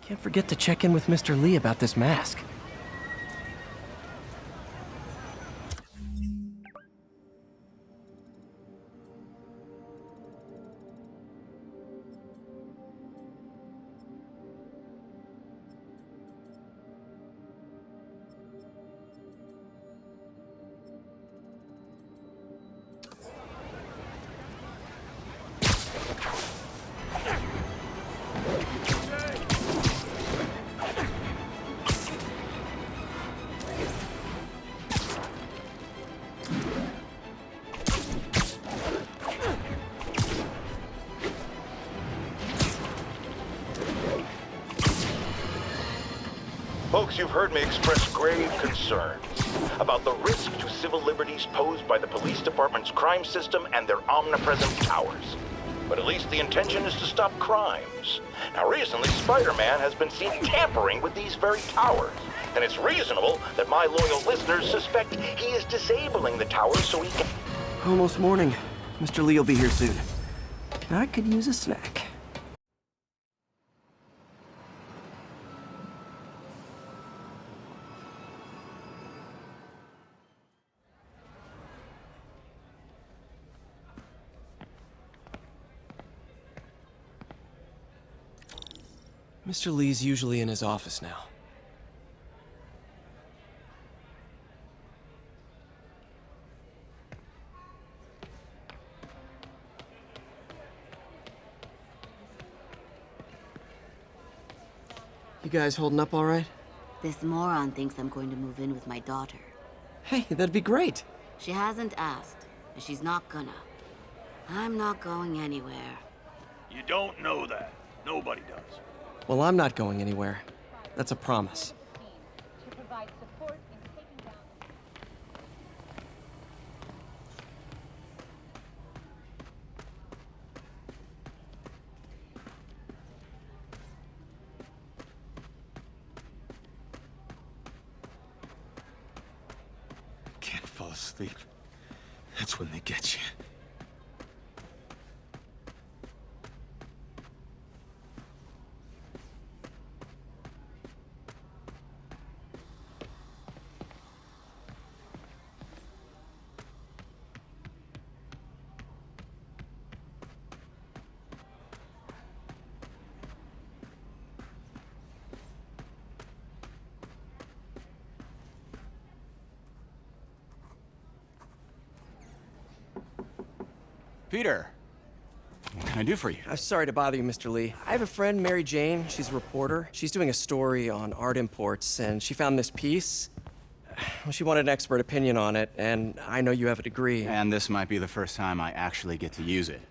Can't forget to check in with Mr. Lee about this mask. Folks, you've heard me express grave concerns about the risk to civil liberties posed by the police department's crime system and their omnipresent towers. But at least the intention is to stop crimes. Now, recently, Spider-Man has been seen tampering with these very towers. And it's reasonable that my loyal listeners suspect he is disabling the towers so he can... Almost morning. Mr. Lee will be here soon. I could use a snack. Mr. Lee's usually in his office now. You guys holding up all right? This moron thinks I'm going to move in with my daughter. Hey, that'd be great. She hasn't asked, and she's not gonna. I'm not going anywhere. You don't know that. Nobody does. Well, I'm not going anywhere. That's a promise. To provide support in taking down Can't fall asleep. That's when they get you. Peter, what can I do for you? I'm sorry to bother you, Mr. Lee. I have a friend, Mary Jane. She's a reporter. She's doing a story on art imports, and she found this piece. Well, she wanted an expert opinion on it, and I know you have a degree. And this might be the first time I actually get to use it.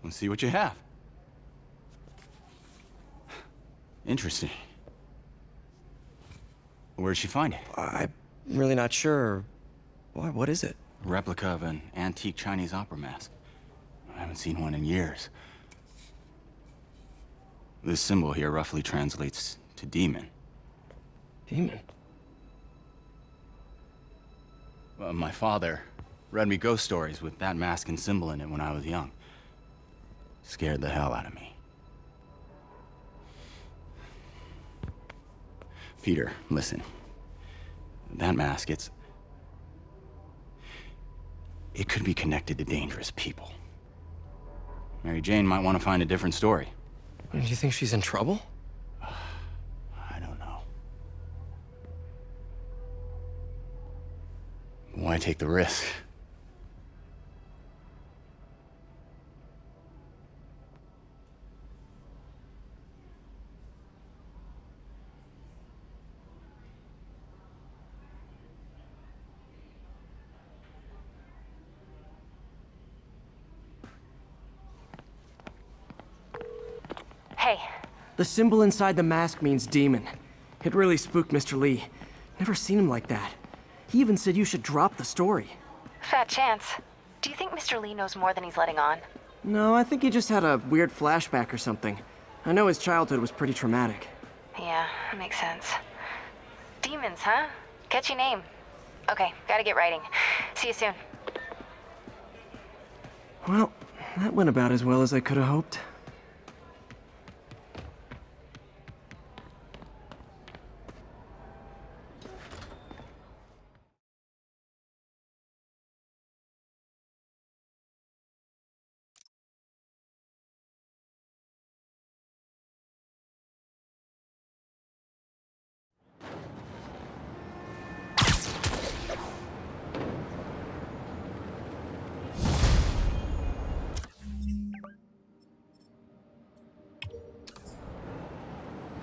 Let's see what you have. Interesting. Where'd she find it? I'm really not sure. Why, what is it? A replica of an antique Chinese opera mask. I haven't seen one in years. This symbol here roughly translates to demon. Demon? My father read me ghost stories with that mask and symbol in it when I was young. Scared the hell out of me. Peter, listen. That mask, it could be connected to dangerous people. Mary Jane might want to find a different story. Do you think she's in trouble? I don't know. Why take the risk? Hey. The symbol inside the mask means demon. It really spooked Mr. Lee. Never seen him like that. He even said you should drop the story. Fat chance. Do you think Mr. Lee knows more than he's letting on? No, I think he just had a weird flashback or something. I know his childhood was pretty traumatic. Yeah, makes sense. Demons, huh? Catchy name. Okay, gotta get writing. See you soon. Well, that went about as well as I could have hoped.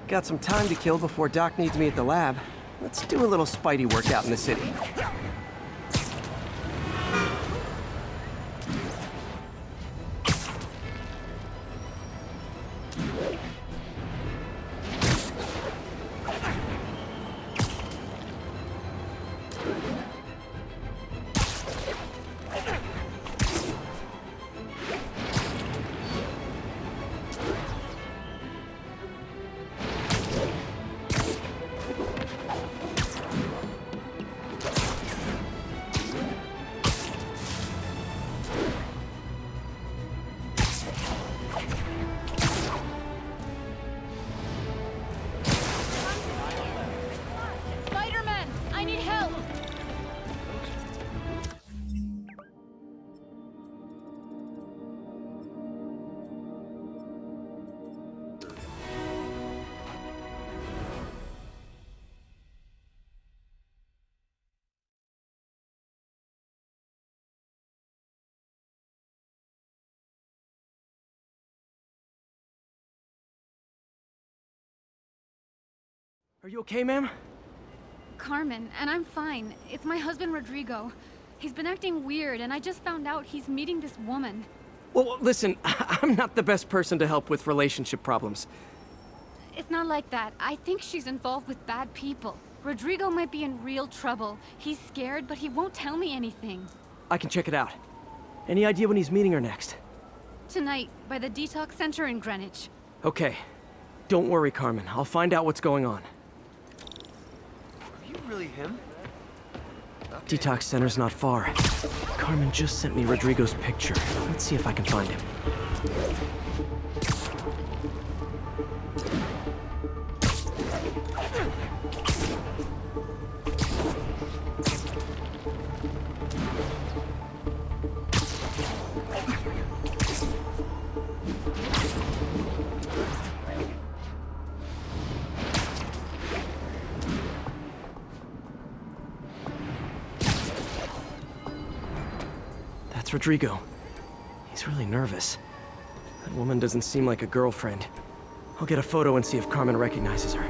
Got some time to kill before Doc needs me at the lab. Let's do a little Spidey workout in the city. Spider-Man, I need help. Are you okay, ma'am? Carmen, and I'm fine. It's my husband, Rodrigo. He's been acting weird, and I just found out he's meeting this woman. Well, listen, I'm not the best person to help with relationship problems. It's not like that. I think she's involved with bad people. Rodrigo might be in real trouble. He's scared, but he won't tell me anything. I can check it out. Any idea when he's meeting her next? Tonight, by the detox center in Greenwich. Okay. Don't worry, Carmen. I'll find out what's going on. Are you really him? Detox center's not far. Carmen just sent me Rodrigo's picture. Let's see if I can find him. That's Rodrigo. He's really nervous. That woman doesn't seem like a girlfriend. I'll get a photo and see if Carmen recognizes her.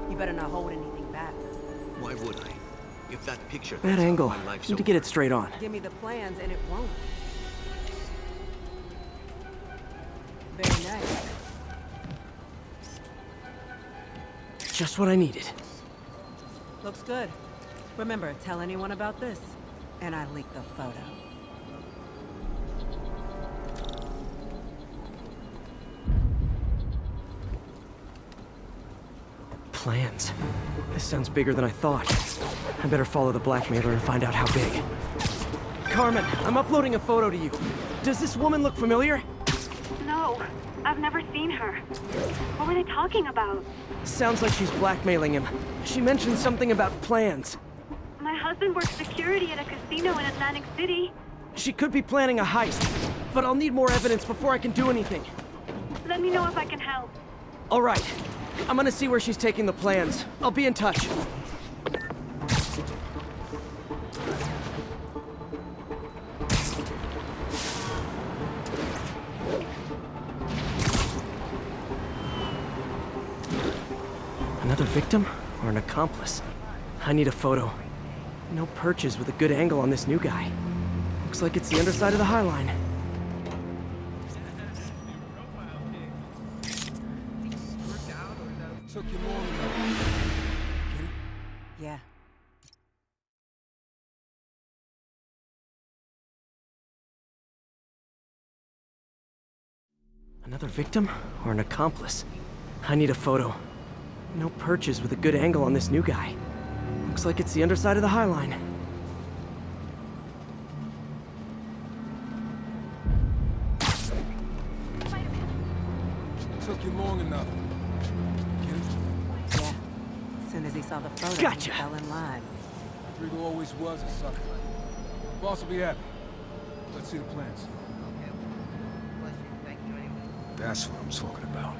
You better not hold anything back. Why would I? If that picture... Bad angle. Need to get it straight on. Give me the plans and it won't. Very nice. Just what I needed. Looks good. Remember, tell anyone about this. And I leaked the photo. Plans. This sounds bigger than I thought. I better follow the blackmailer and find out how big. Carmen, I'm uploading a photo to you. Does this woman look familiar? No, I've never seen her. What were they talking about? Sounds like she's blackmailing him. She mentioned something about plans. My husband works security at a casino in Atlantic City. She could be planning a heist, but I'll need more evidence before I can do anything. Let me know if I can help. All right. I'm gonna see where she's taking the plans. I'll be in touch. Another victim or an accomplice? I need a photo. No perches with a good angle on this new guy. Looks like it's the underside of the High Line. Took you long enough. Get it? Yeah. Another victim or an accomplice? I need a photo. No perches with a good angle on this new guy. Looks like it's the underside of the High Line. Took you long enough. Get it? Yeah. As soon as he saw the photo, Gotcha. he fell in line. Rodrigo always was a sucker. Boss will be happy. Let's see the plans. That's what I'm talking about.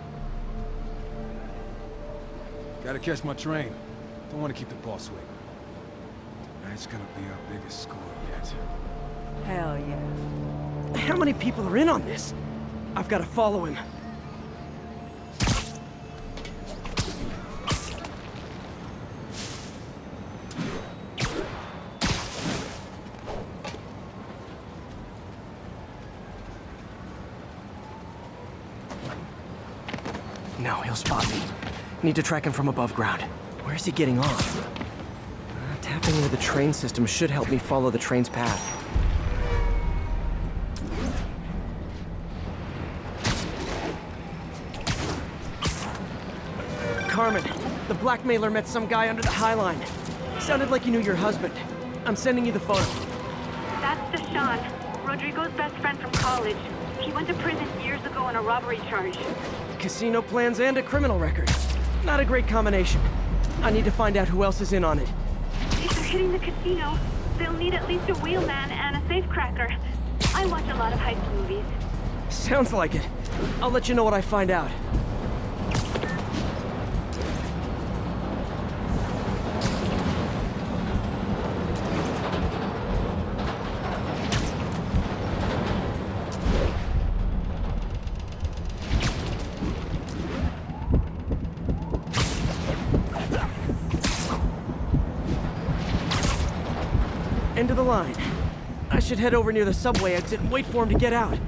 Gotta catch my train. Don't want to keep the boss waiting. Tonight's gonna be our biggest score yet. Hell yeah. How many people are in on this? I've got to follow him. No, he'll spot me. Need to track him from above ground. Where is he getting off? Tapping into the train system should help me follow the train's path. Carmen, the blackmailer met some guy under the High Line. Sounded like he knew your husband. I'm sending you the photo. That's Deshaun, Rodrigo's best friend from college. He went to prison years ago on a robbery charge. Casino plans and a criminal record. Not a great combination. I need to find out who else is in on it. If they're hitting the casino, they'll need at least a wheelman and a safecracker. I watch a lot of heist movies. Sounds like it. I'll let you know what I find out. End of the line. I should head over near the subway exit and wait for him to get out.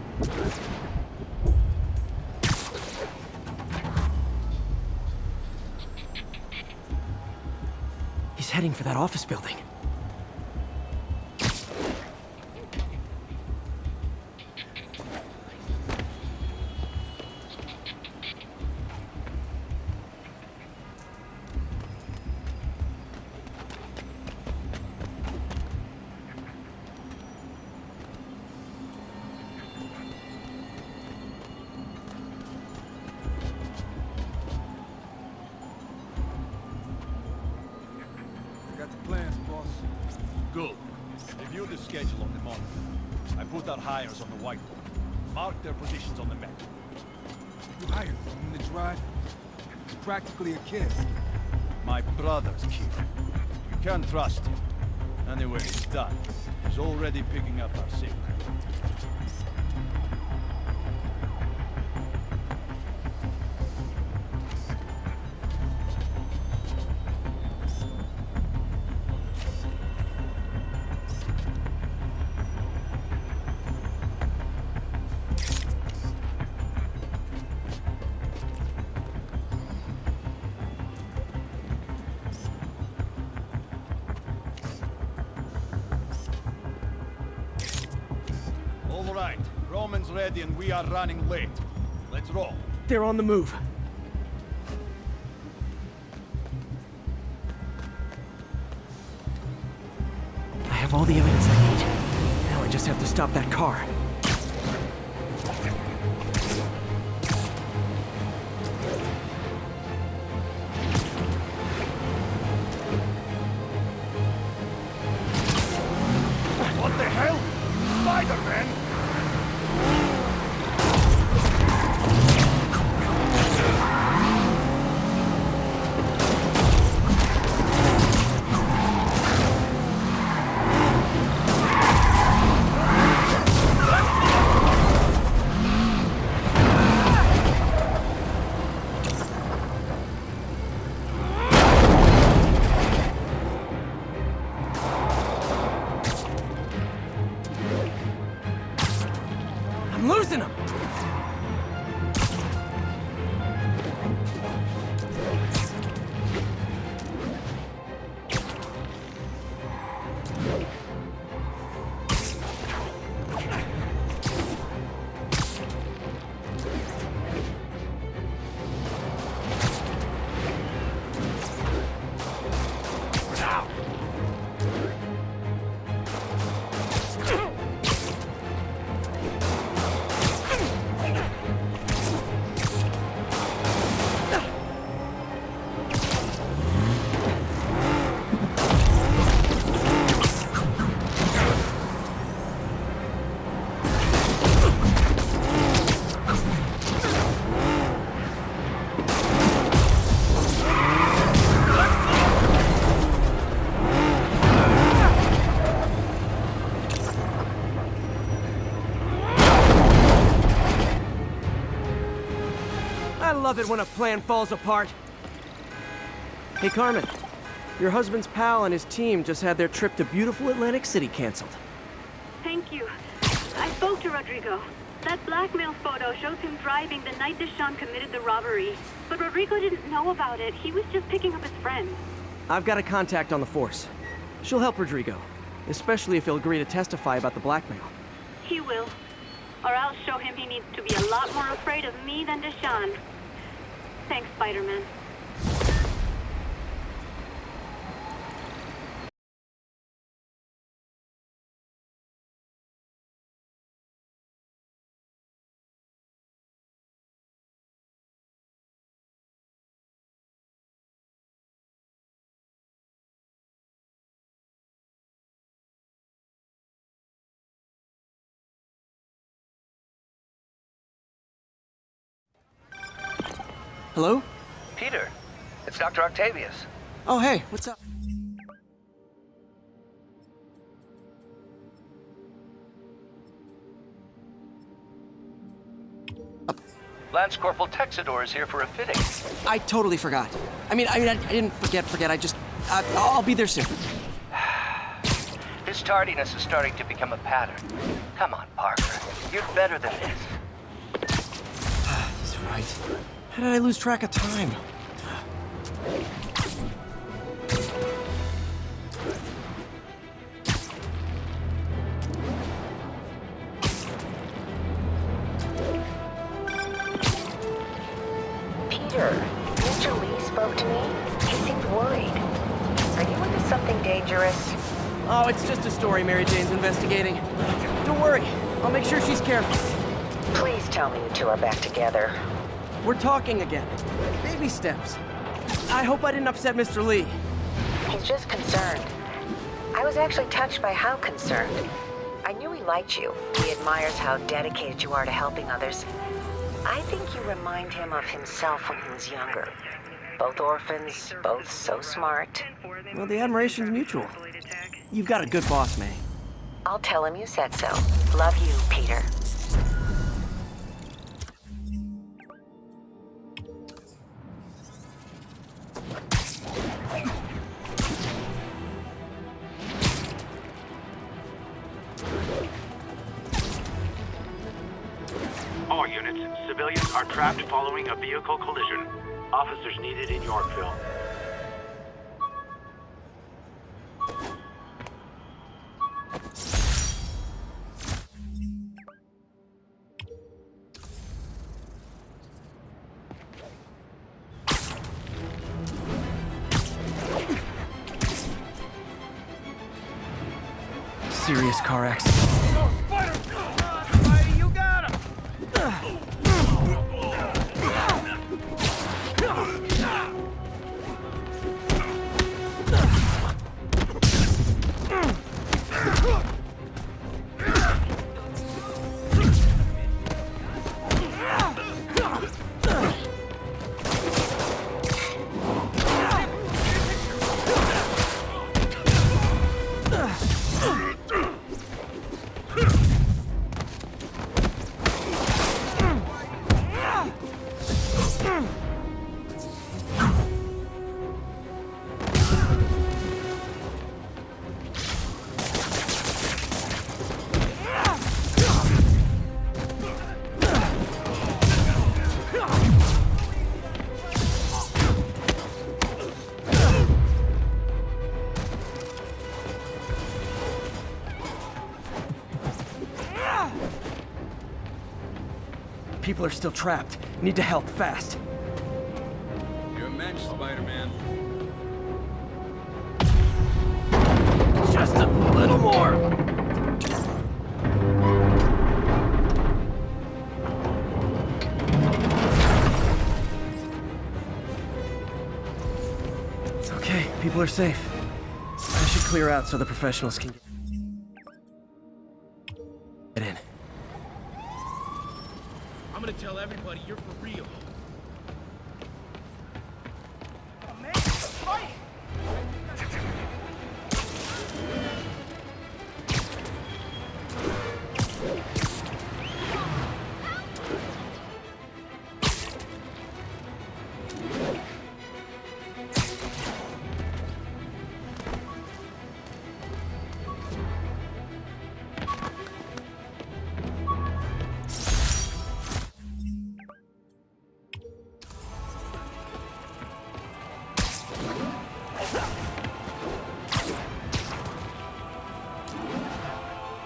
He's heading for that office building. Good. Review the schedule on the monitor. I put our hires on the whiteboard. Mark their positions on the map. You hired him to drive? He's practically a kid. My brother's kid. You can't trust him. Anyway, it's done. He's already picking up our secret. All right, Roman's ready and we are running late. Let's roll. They're on the move. I have all the evidence I need. Now I just have to stop that car. What the hell? Spider-Man! I'm losing him! I love it when a plan falls apart. Hey, Carmen. Your husband's pal and his team just had their trip to beautiful Atlantic City canceled. Thank you. I spoke to Rodrigo. That blackmail photo shows him driving the night Deshaun committed the robbery. But Rodrigo didn't know about it. He was just picking up his friend. I've got a contact on the force. She'll help Rodrigo, especially if he'll agree to testify about the blackmail. He will. Or I'll show him he needs to be a lot more afraid of me than Deshaun. Thanks, Spider-Man. Hello? Peter, it's Dr. Octavius. Oh, hey, what's up? Lance Corporal Texador is here for a fitting. I totally forgot. I didn't forget. I'll be there soon. His tardiness is starting to become a pattern. Come on, Parker. You're better than this. He's right. How did I lose track of time? Peter, Mr. Lee spoke to me. He seemed worried. Are you into something dangerous? Oh, it's just a story Mary Jane's investigating. Don't worry, I'll make sure she's careful. Please tell me you two are back together. We're talking again. Baby steps. I hope I didn't upset Mr. Lee. He's just concerned. I was actually touched by how concerned. I knew he liked you. He admires how dedicated you are to helping others. I think you remind him of himself when he was younger. Both orphans, both so smart. Well, the admiration's mutual. You've got a good boss, May. I'll tell him you said so. Love you, Peter. All units, civilians are trapped following a vehicle collision. Officers needed in Yorkville. Serious car accident. You got him! People are still trapped. Need to help fast. You're a mensch, Spider-Man. Just a little more. Okay, people are safe. I should clear out so the professionals can get in. I'm gonna tell everybody you're for real.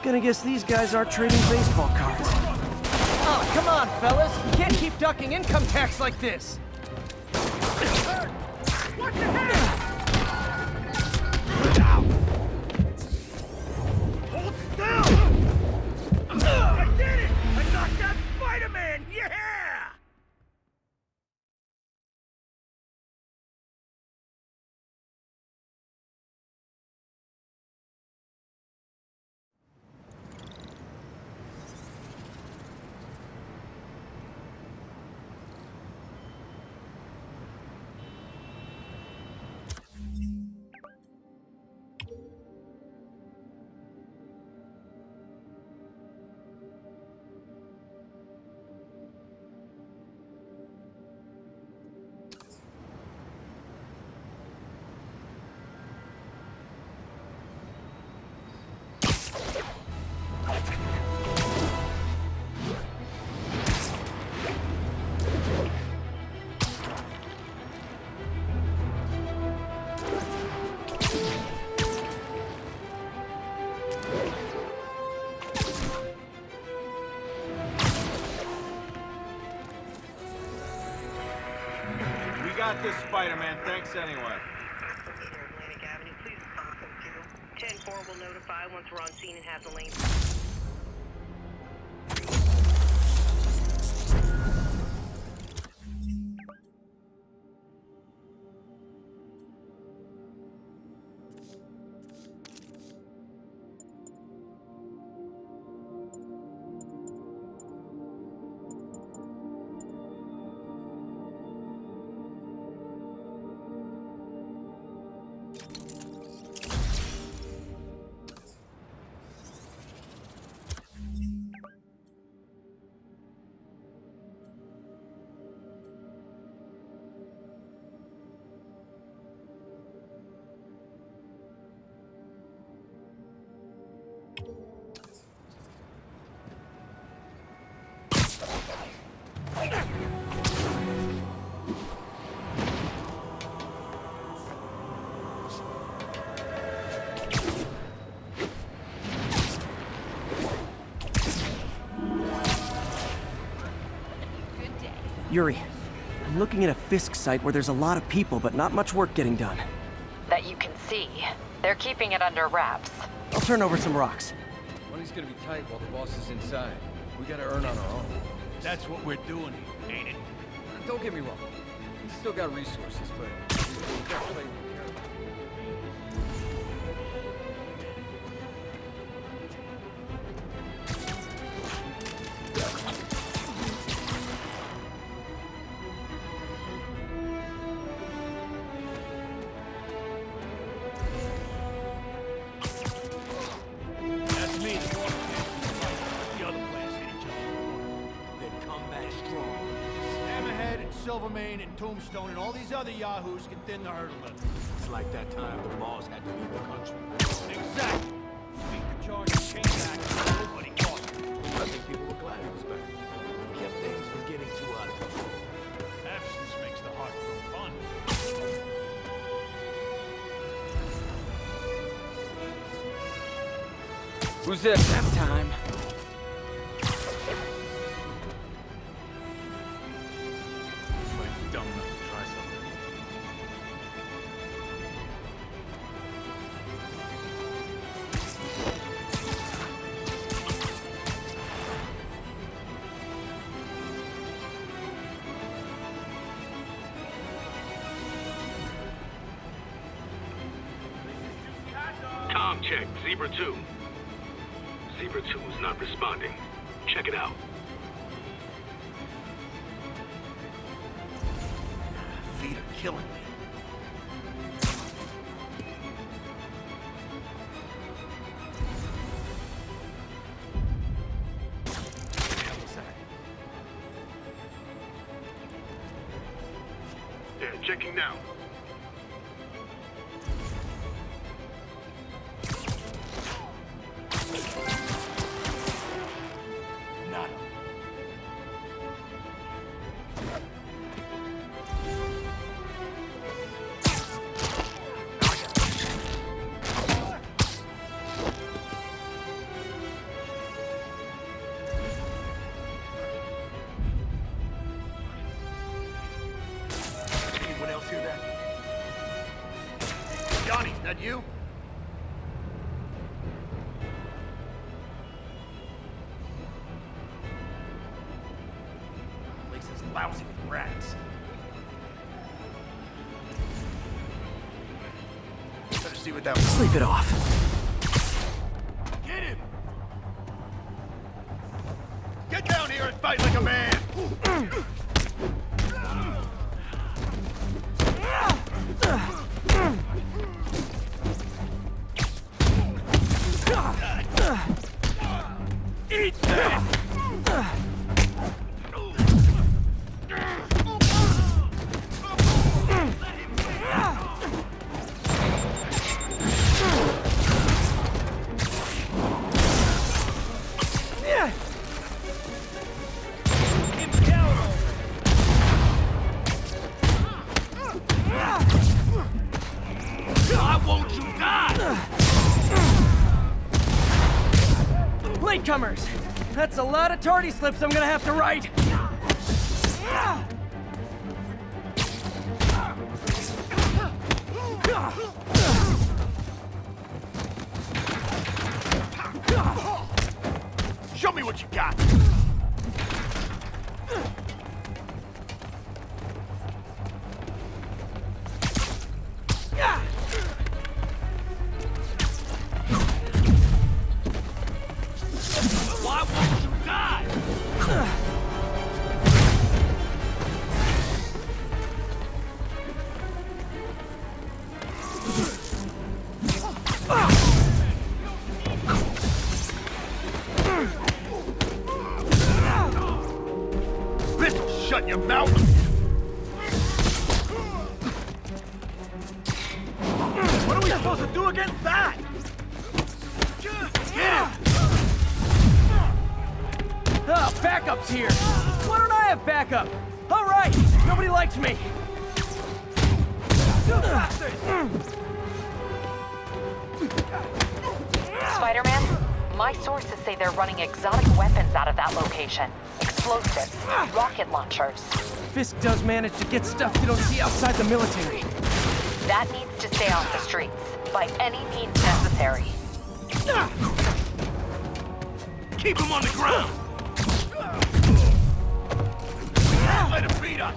Gonna guess these guys aren't trading baseball cards. Oh, come on, fellas. You can't keep ducking income tax like this. What the hell? Hold still! I did it! I knocked out Spider-Man! Yeah! Got this, Spider-Man. Thanks anyway. Atlantic Avenue, please respond 10-4 will notify once we're on scene and have the lane. Yuri, I'm looking at a Fisk site where there's a lot of people, but not much work getting done. That you can see. They're keeping it under wraps. I'll turn over some rocks. Money's gonna be tight while the boss is inside. We gotta earn on our own. That's what we're doing here, ain't it? Don't get me wrong. We still got resources, but we gotta play with care. That's me, the boss. The other players hit each other. Then come back strong. Hammerhead and Silvermane and Tombstone and all these other yahoos can thin the hurdle limit. It's like that time the boss had to leave the country. Exactly. Beat the charge and came back and nobody caught him. I think people were glad he was back. He kept things from getting too out of control. Absence makes the heart grow fond. Who's this? Nap time. Might be dumb enough to try something. Com check, Zebra 2. Zebra 2 is not responding. Check it out. Feet are killing me. Yeah, checking now. Nada. That you? Place is lousy with rats. Better see what that was. Sleep it off. Get him! Get down here and fight like a man! Eat that! Latecomers! That's a lot of tardy slips I'm gonna have to write! Show me what you got! Why won't you die? Pistol, shut your mouth! What are we supposed to do against that? Get him! Ah, backup's here! Why don't I have backup? Alright! Nobody likes me! Spider-Man, my sources say they're running exotic weapons out of that location. Explosives, rocket launchers. Fisk does manage to get stuff you don't see outside the military. That needs to stay off the streets, by any means necessary. Keep him on the ground! Let him beat us!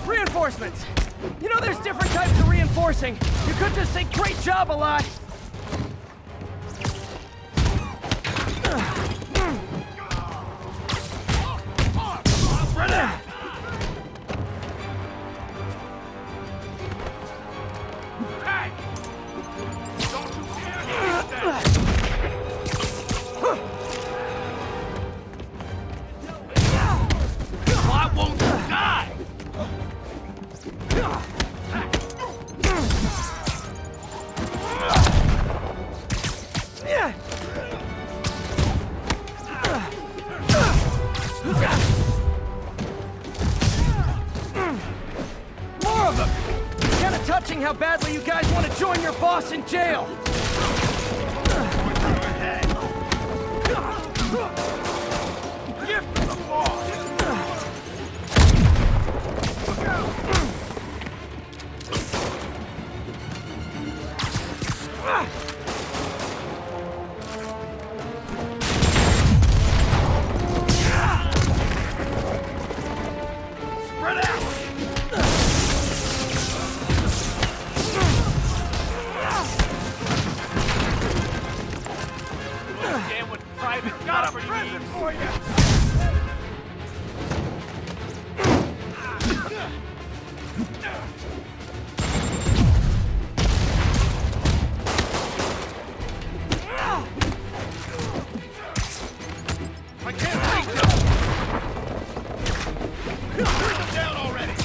Reinforcements! You know there's different types of reinforcing. You could just say great job a lot. Why won't you die? More of them! It's kind of touching how badly you guys want to join your boss in jail. Gift the boss! Spread out! Damn what private got a present for you! I can't reach him! Bring him down already!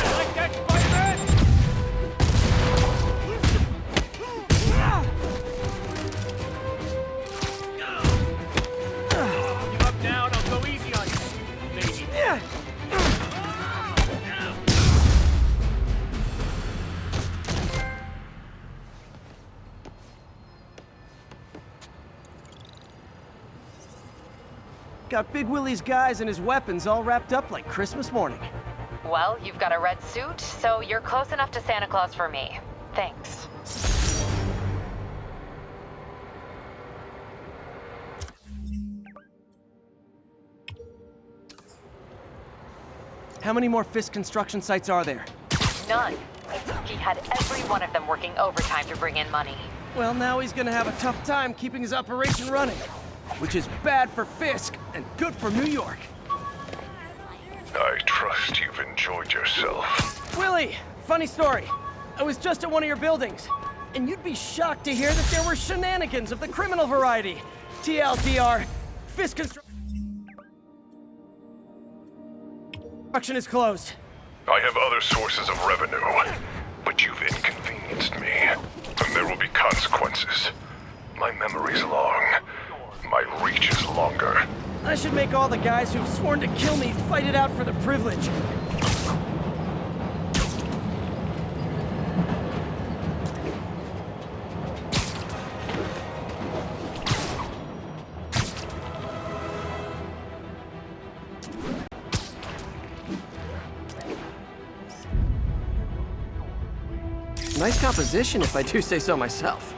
Like that, Spider-Man? Got Big Willie's guys and his weapons all wrapped up like Christmas morning. Well, you've got a red suit, so you're close enough to Santa Claus for me. Thanks. How many more Fisk construction sites are there? None. He had every one of them working overtime to bring in money. Well, now he's gonna have a tough time keeping his operation running. Which is bad for Fisk and good for New York. I trust you've enjoyed yourself. Willie, funny story. I was just at one of your buildings, and you'd be shocked to hear that there were shenanigans of the criminal variety. TLDR, Fisk construction is closed. I have other sources of revenue, but you've inconvenienced me, and there will be consequences. My memory's long. My reach is longer. I should make all the guys who've sworn to kill me fight it out for the privilege. Nice composition, if I do say so myself.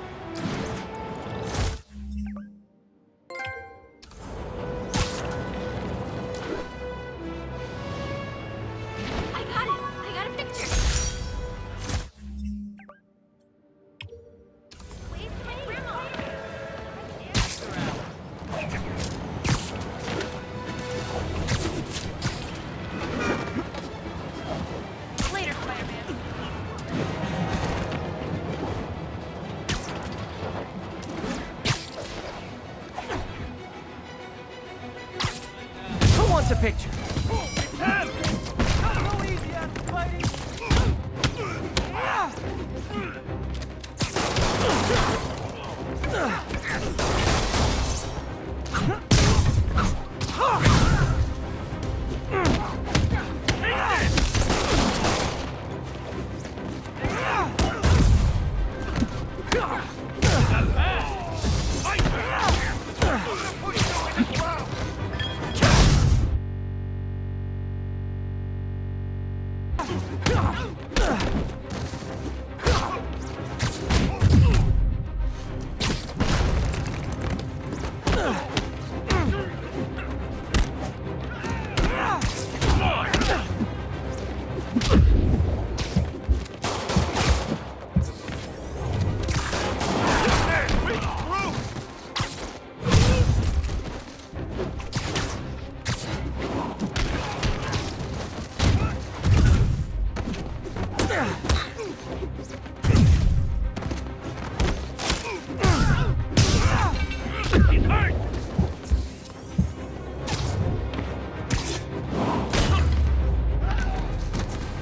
A picture.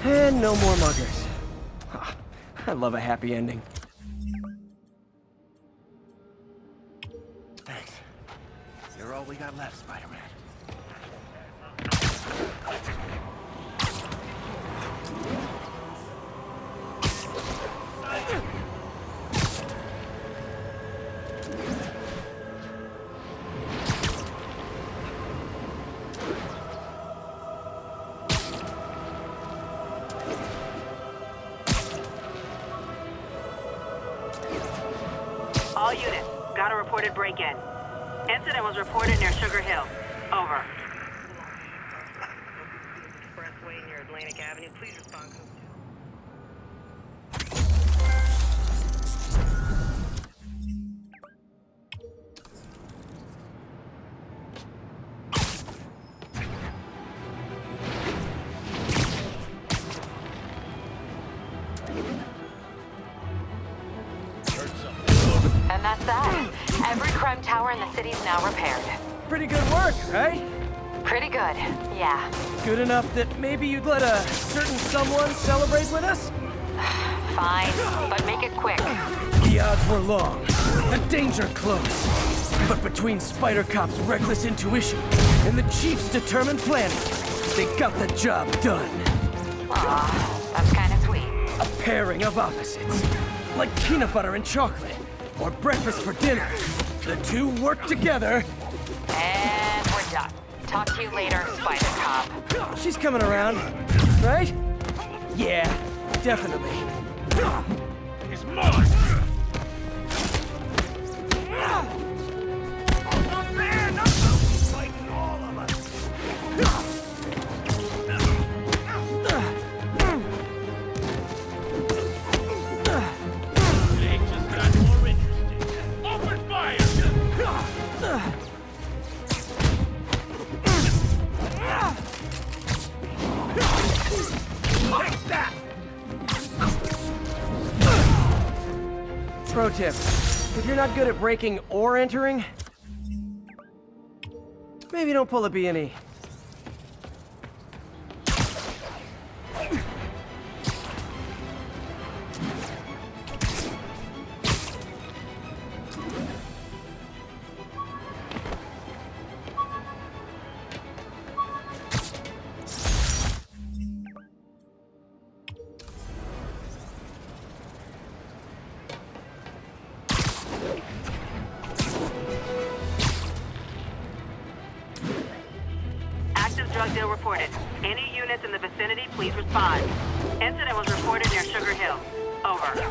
And no more muggers. I love a happy ending. Thanks. You're all we got left, Spider-Man. All units, got a reported break-in. Incident was reported near Sugar Hill. Over. Expressway near Atlantic Avenue. Please respond. And that's that. Every crime tower in the city's now repaired. Pretty good work, right? Pretty good, yeah. Good enough that maybe you'd let a certain someone celebrate with us? Fine, but make it quick. The odds were long, the danger close. But between Spider Cop's reckless intuition and the Chief's determined planning, they got the job done. Aw, that's kind of sweet. A pairing of opposites. Like peanut butter and chocolate, or breakfast for dinner. The two work together. And we're done. Talk to you later, Spider Cop. She's coming around, right? Yeah, definitely. It's mine! Not fair! Not fighting all of us! They just got more interesting. Open fire! Take that! Pro tip, if you're not good at breaking or entering, maybe don't pull a B&E. Active drug deal reported. Any units in the vicinity, please respond. Incident was reported near Sugar Hill. Over.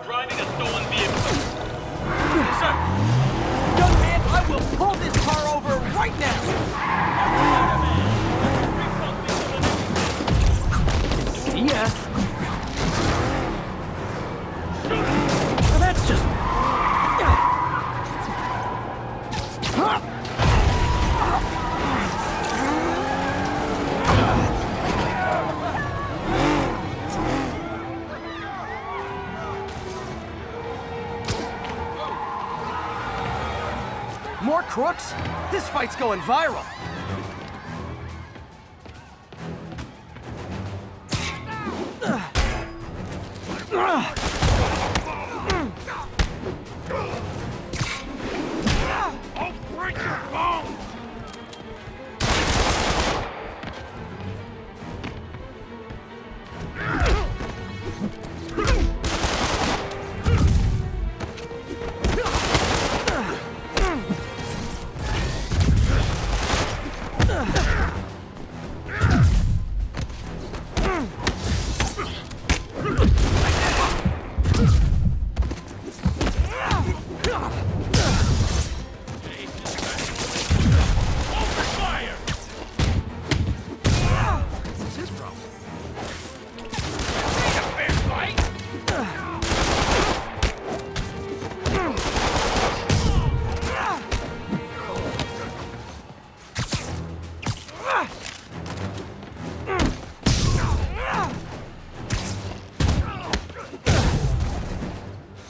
Driving a stolen vehicle. Sir! Young man, I will pull this car over right now! See ya. Well, that's just... More crooks? This fight's going viral. I'll break your bones!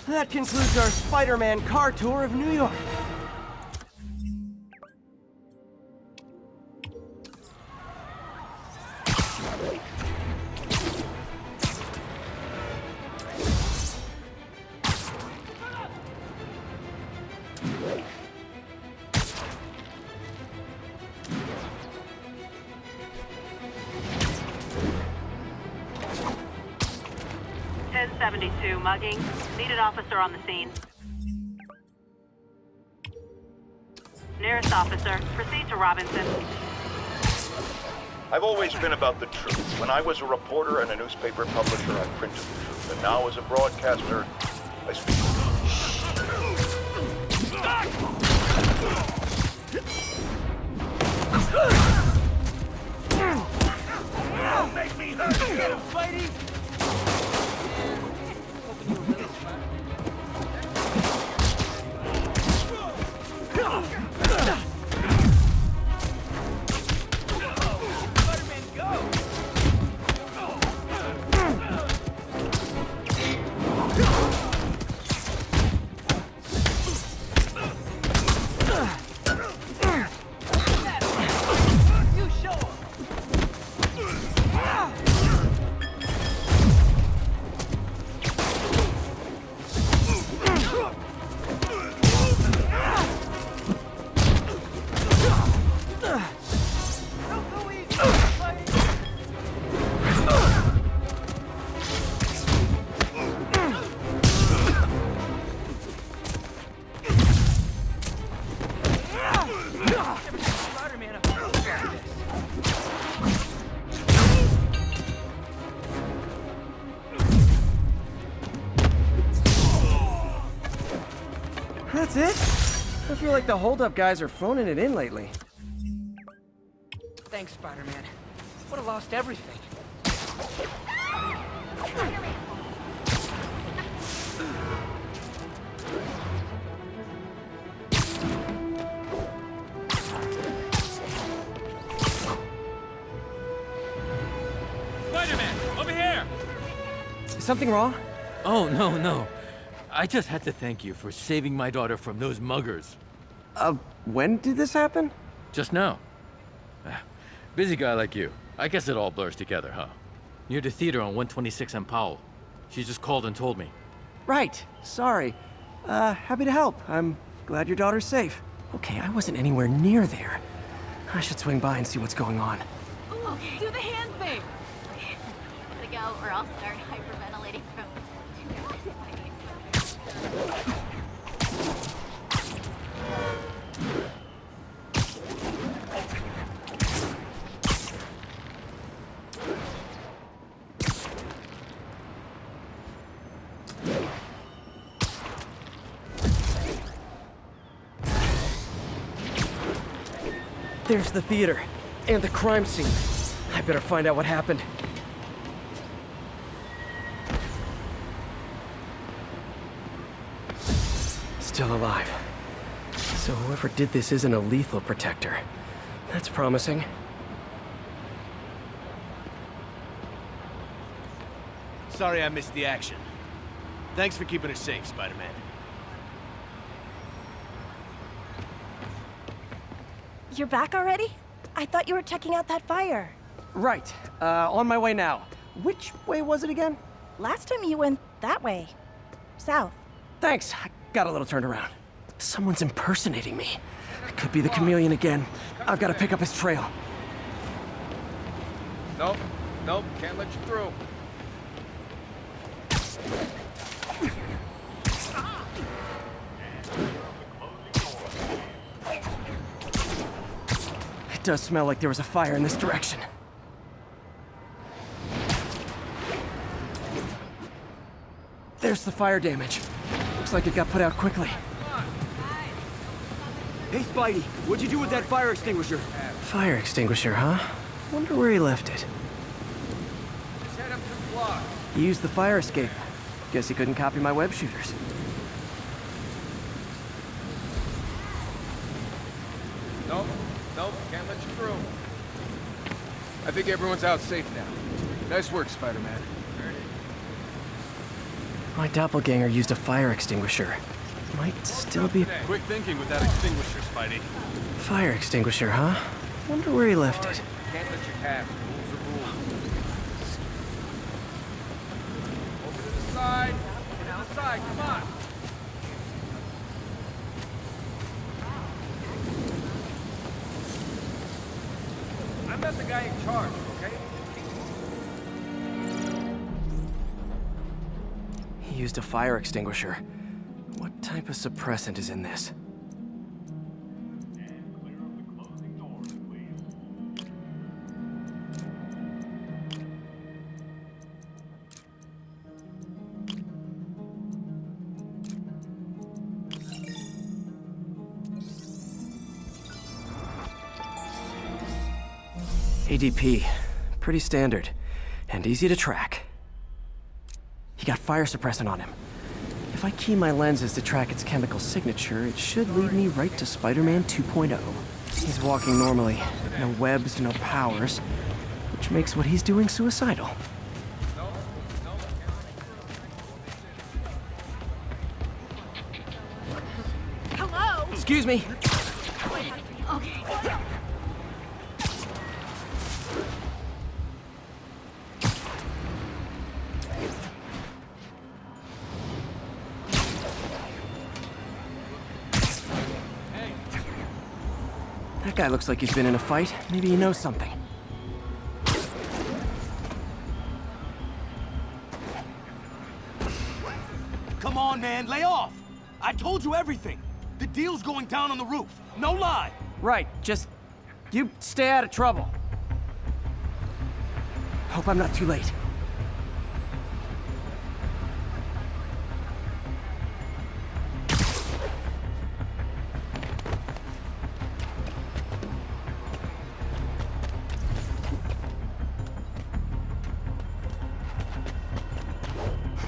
That concludes our Spider-Man car tour of New York. 72, mugging. Need an officer on the scene. Nearest officer, proceed to Robinson. I've always been about the truth. When I was a reporter and a newspaper publisher, I printed the truth. And now as a broadcaster, I speak the truth. Don't make me hurt you! Get him, Spidey! That's it? I feel like the holdup guys are phoning it in lately. Thanks, Spider-Man. Would have lost everything. Spider-Man, over here! Is something wrong? Oh, no. I just had to thank you for saving my daughter from those muggers. When did this happen? Just now. Busy guy like you. I guess it all blurs together, huh? Near the theater on 126 and Powell. She just called and told me. Right. Sorry. Happy to help. I'm glad your daughter's safe. Okay, I wasn't anywhere near there. I should swing by and see what's going on. Okay. Do the hand thing! Gotta go, or I'll start hyperventilating from... There's the theater, and the crime scene. I better find out what happened. Still alive. So whoever did this isn't a lethal protector. That's promising. Sorry I missed the action. Thanks for keeping her safe, Spider-Man. You're back already? I thought you were checking out that fire. Right. On my way now. Which way was it again? Last time you went that way. South. Thanks. I got a little turned around. Someone's impersonating me. It could be the chameleon again. I've got to pick up his trail. Nope, can't let you through. It does smell like there was a fire in this direction. There's the fire damage. Looks like it got put out quickly. Hey, Spidey, what'd you do with that fire extinguisher? Fire extinguisher, huh? Wonder where he left it. Just head up to the block. He used the fire escape. Guess he couldn't copy my web shooters. Nope, can't let you through. I think everyone's out safe now. Nice work, Spider-Man. My doppelganger used a fire extinguisher. Might still be... Quick thinking with that extinguisher, Spidey. Fire extinguisher, huh? Wonder where he left it. Can't let you pass. Rules are rules. Over to the side. Over to the side, come on. I'm not the guy in charge, okay? used a fire extinguisher. What type of suppressant is in this? ADP. Pretty standard. And easy to track. He got fire suppressant on him. If I key my lenses to track its chemical signature, it should lead me right to Spider-Man 2.0. He's walking normally. No webs, no powers. Which makes what he's doing suicidal. Hello? Excuse me. Okay. That guy looks like he's been in a fight. Maybe he knows something. Come on, man, lay off! I told you everything. The deal's going down on the roof. No lie. Right, just... you stay out of trouble. Hope I'm not too late.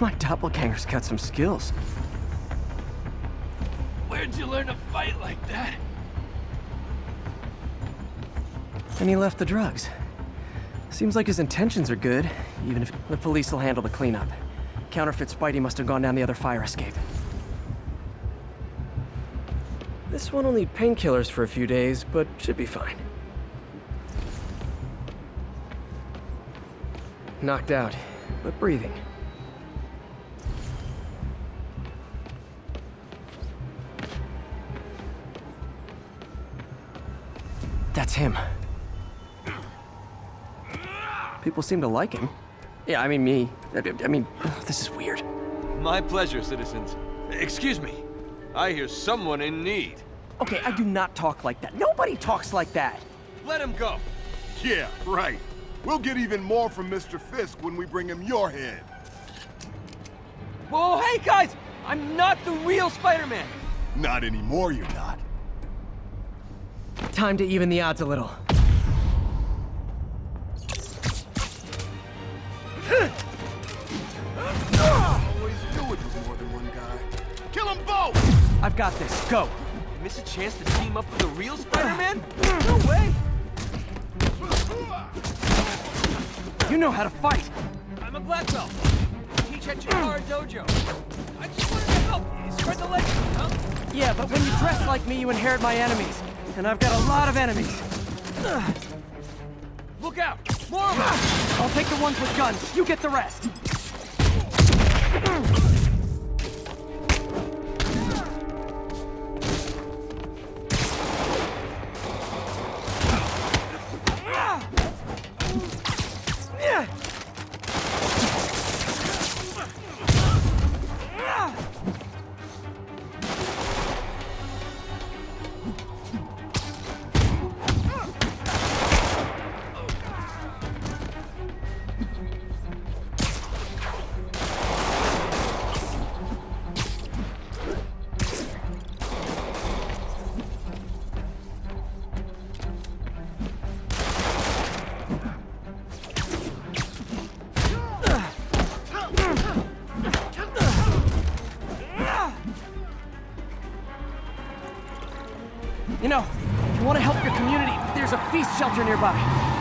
My doppelganger's got some skills. Where'd you learn to fight like that? And he left the drugs. Seems like his intentions are good, even if the police will handle the cleanup. Counterfeit Spidey must have gone down the other fire escape. This one will need painkillers for a few days, but should be fine. Knocked out, but breathing. That's him. People seem to like him. Yeah, I mean me. I mean, this is weird. My pleasure, citizens. Excuse me. I hear someone in need. Okay, I do not talk like that. Nobody talks like that. Let him go. Yeah, right. We'll get even more from Mr. Fisk when we bring him your head. Whoa, hey guys! I'm not the real Spider-Man! Not anymore, you're not. Time to even the odds a little. Always do it with more than one guy. Kill them both! I've got this. Go. Miss a chance to team up with the real Spider-Man? No way! You know how to fight. I'm a black belt. Teach at Chikara Dojo. I just wanted to help you spread the legend, huh? Yeah, but when you dress like me, you inherit my enemies. And I've got a lot of enemies. Look out! More of them! I'll take the ones with guns. You get the rest. You know, if you want to help your community, there's a feast shelter nearby.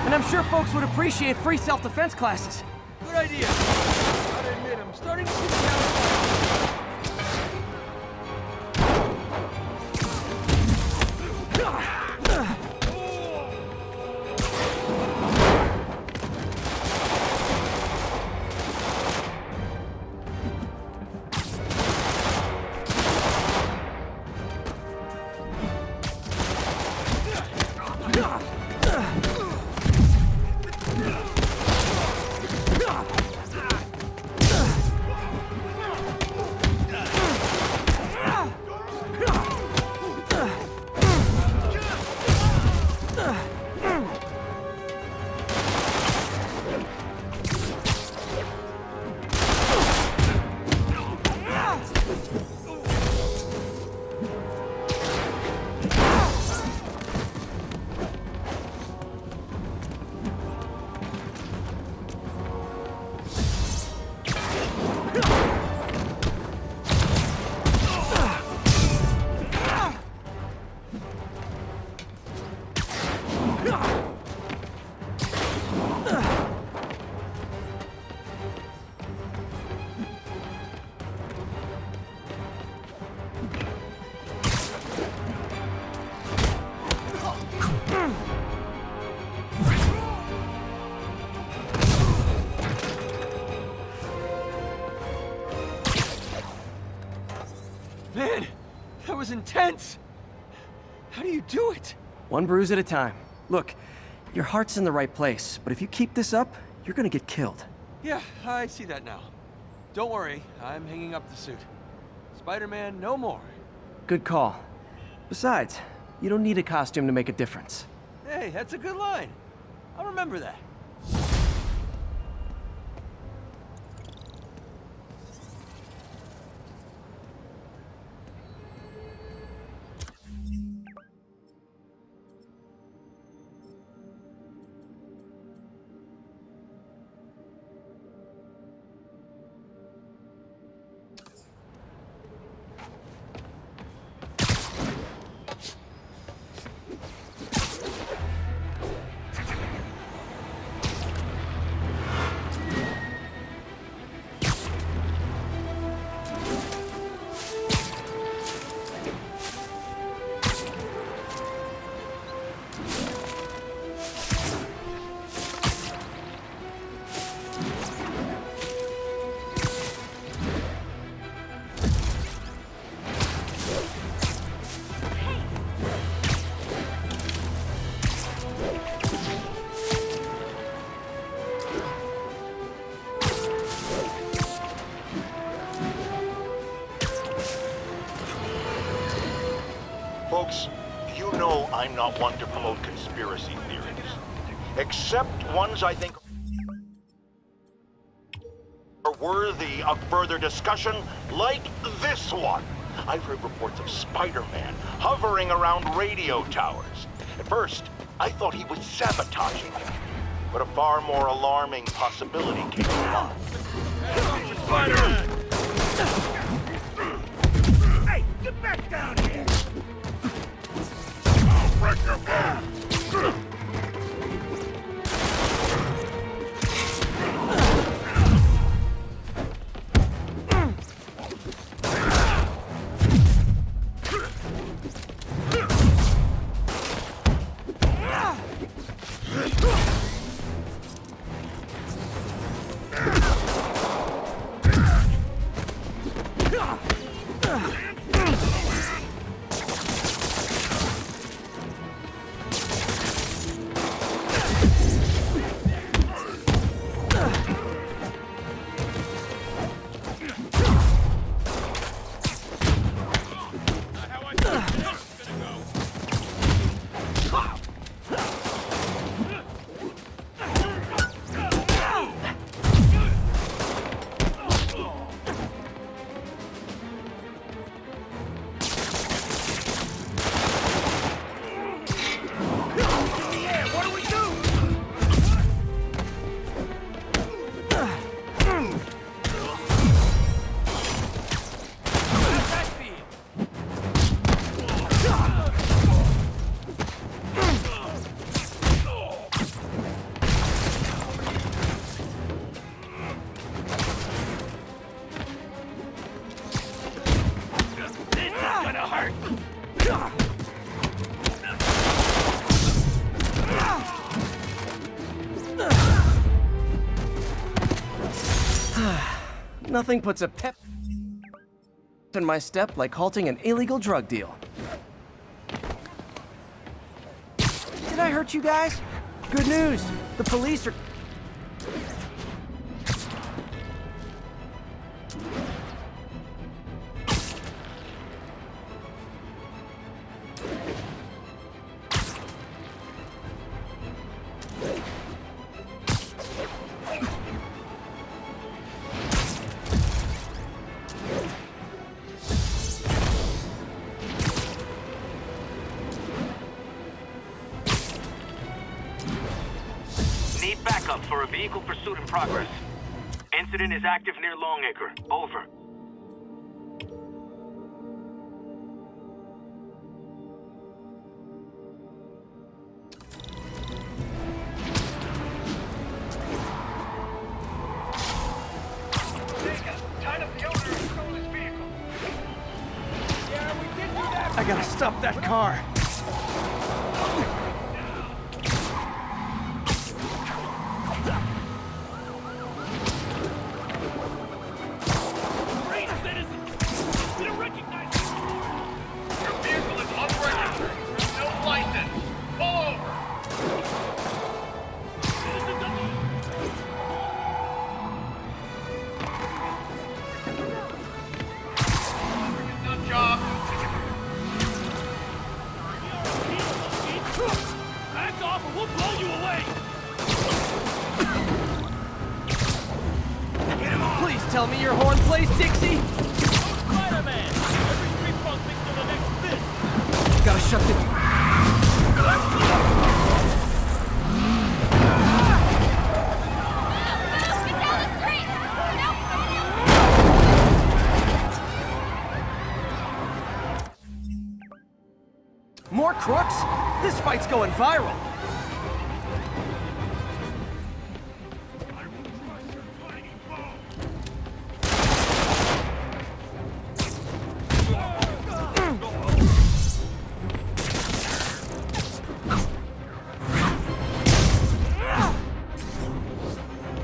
And I'm sure folks would appreciate free self-defense classes. Good idea. Gotta admit, I'm starting to see the Man, that was intense! How do you do it? One bruise at a time. Look, your heart's in the right place, but if you keep this up, you're gonna get killed. Yeah, I see that now. Don't worry, I'm hanging up the suit. Spider-Man, no more. Good call. Besides, you don't need a costume to make a difference. Hey, that's a good line. I'll remember that. Folks, you know I'm not one to promote conspiracy theories. Except ones I think are worthy of further discussion, like this one. I've heard reports of Spider-Man hovering around radio towers. At first, I thought he was sabotaging them. But a far more alarming possibility came along. Spider-Man! Hey, get back down here! I'll break your bones! Nothing puts a pep in my step like halting an illegal drug deal. Did I hurt you guys? Good news. The police are... Need backup for a vehicle pursuit in progress. Incident is active near Longacre. Over. I gotta stop that car. Great citizens! We don't recognize you! tell me your horn plays, Dixie? Spider-Man! Every street punk thinks they're the next Fist! Gotta shut the... More crooks? This fight's going viral.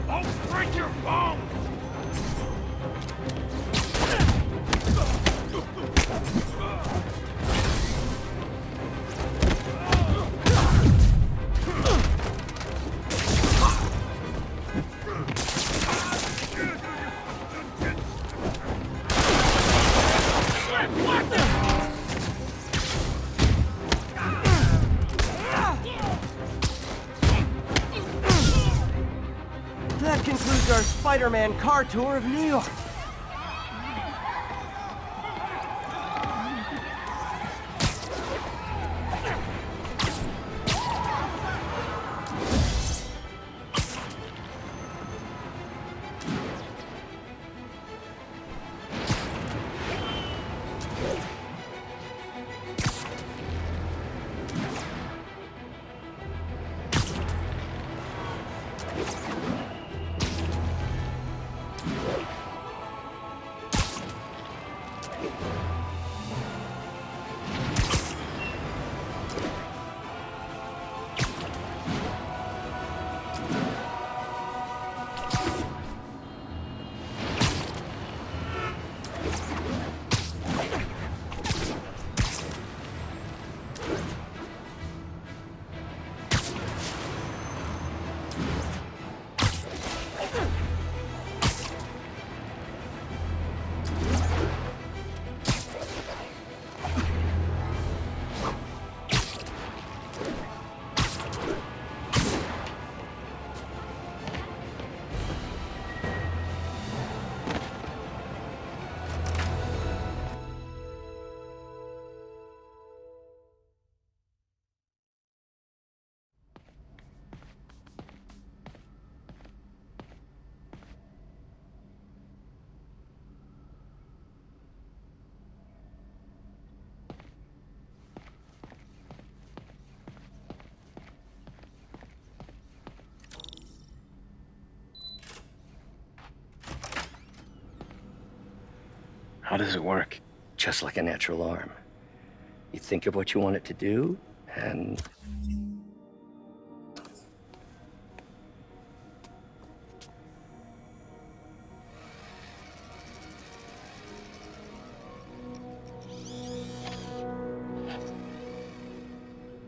I'll break your bones! That concludes our Spider-Man car tour of New York. How does it work? Just like a natural arm. You think of what you want it to do, and...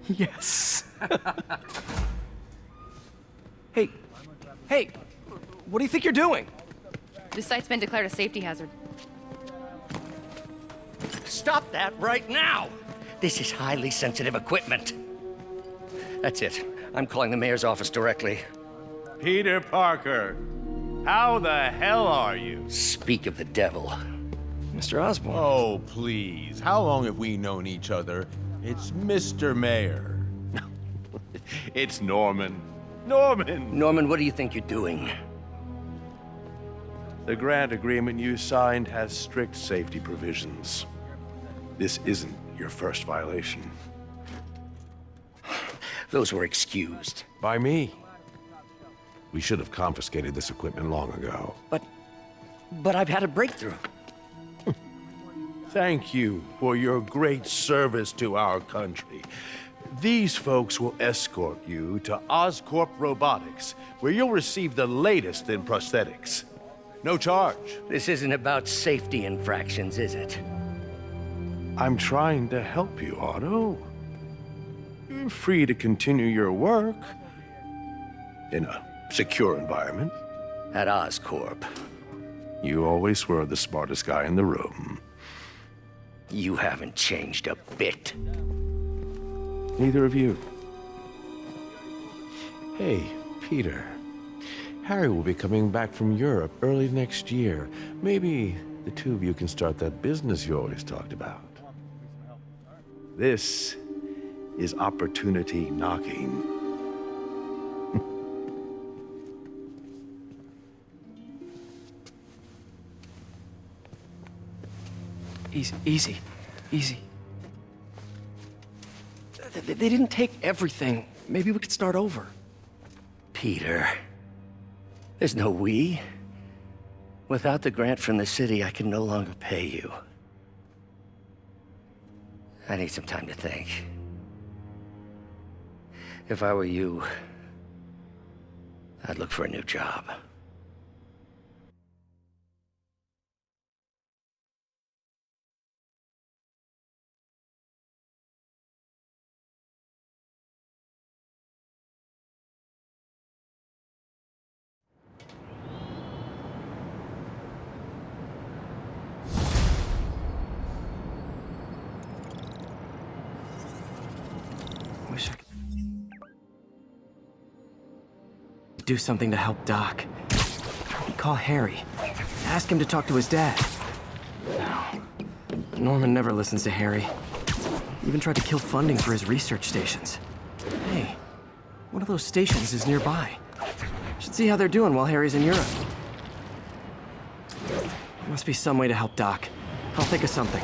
Yes. Hey, what do you think you're doing? This site's been declared a safety hazard. Stop that right now! This is highly sensitive equipment. That's it. I'm calling the mayor's office directly. Peter Parker, how the hell are you? Speak of the devil. Mr. Osborn. Oh, please. How long have we known each other? It's Mr. Mayor. It's Norman. Norman, what do you think you're doing? The grant agreement you signed has strict safety provisions. This isn't your first violation. Those were excused. By me. We should have confiscated this equipment long ago. But I've had a breakthrough. Thank you for your great service to our country. These folks will escort you to Oscorp Robotics, where you'll receive the latest in prosthetics. No charge. This isn't about safety infractions, is it? I'm trying to help you, Otto. You're free to continue your work in a secure environment. At Oscorp. You always were the smartest guy in the room. You haven't changed a bit. Neither of you. Hey, Peter. Harry will be coming back from Europe early next year. Maybe the two of you can start that business you always talked about. This is opportunity knocking. Easy. They didn't take everything. Maybe we could start over. Peter, there's no we. Without the grant from the city, I can no longer pay you. I need some time to think. If I were you, I'd look for a new job. Wish I could do something to help Doc. Call Harry. Ask him to talk to his dad. No. Norman never listens to Harry. Even tried to kill funding for his research stations. Hey, one of those stations is nearby. Should see how they're doing while Harry's in Europe. There must be some way to help Doc. I'll think of something.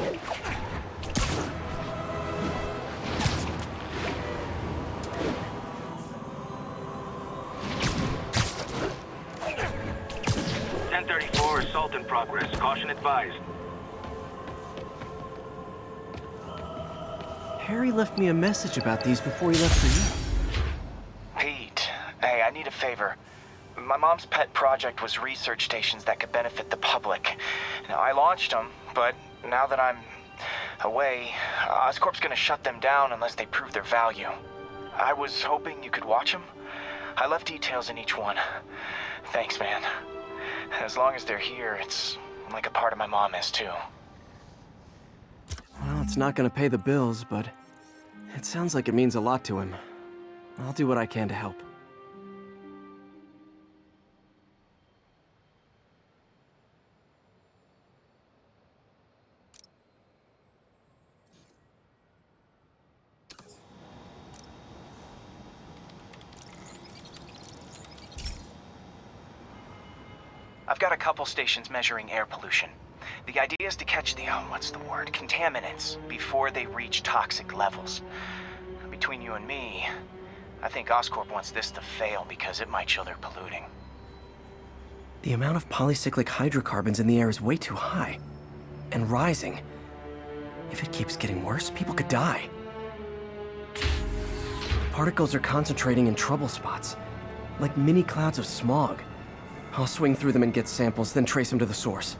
Assault in progress. Caution advised. Harry left me a message about these before he left for you. Pete, hey, I need a favor. My mom's pet project was research stations that could benefit the public. Now, I launched them, but now that I'm away, Oscorp's gonna shut them down unless they prove their value. I was hoping you could watch them. I left details in each one. Thanks, man. As long as they're here, it's like a part of my mom is, too. Well, it's not gonna pay the bills, but it sounds like it means a lot to him. I'll do what I can to help. I've got a couple stations measuring air pollution. The idea is to catch the, contaminants before they reach toxic levels. Between you and me, I think Oscorp wants this to fail because it might show they're polluting. The amount of polycyclic hydrocarbons in the air is way too high. And rising. If it keeps getting worse, people could die. The particles are concentrating in trouble spots, like mini clouds of smog. I'll swing through them and get samples, then trace them to the source.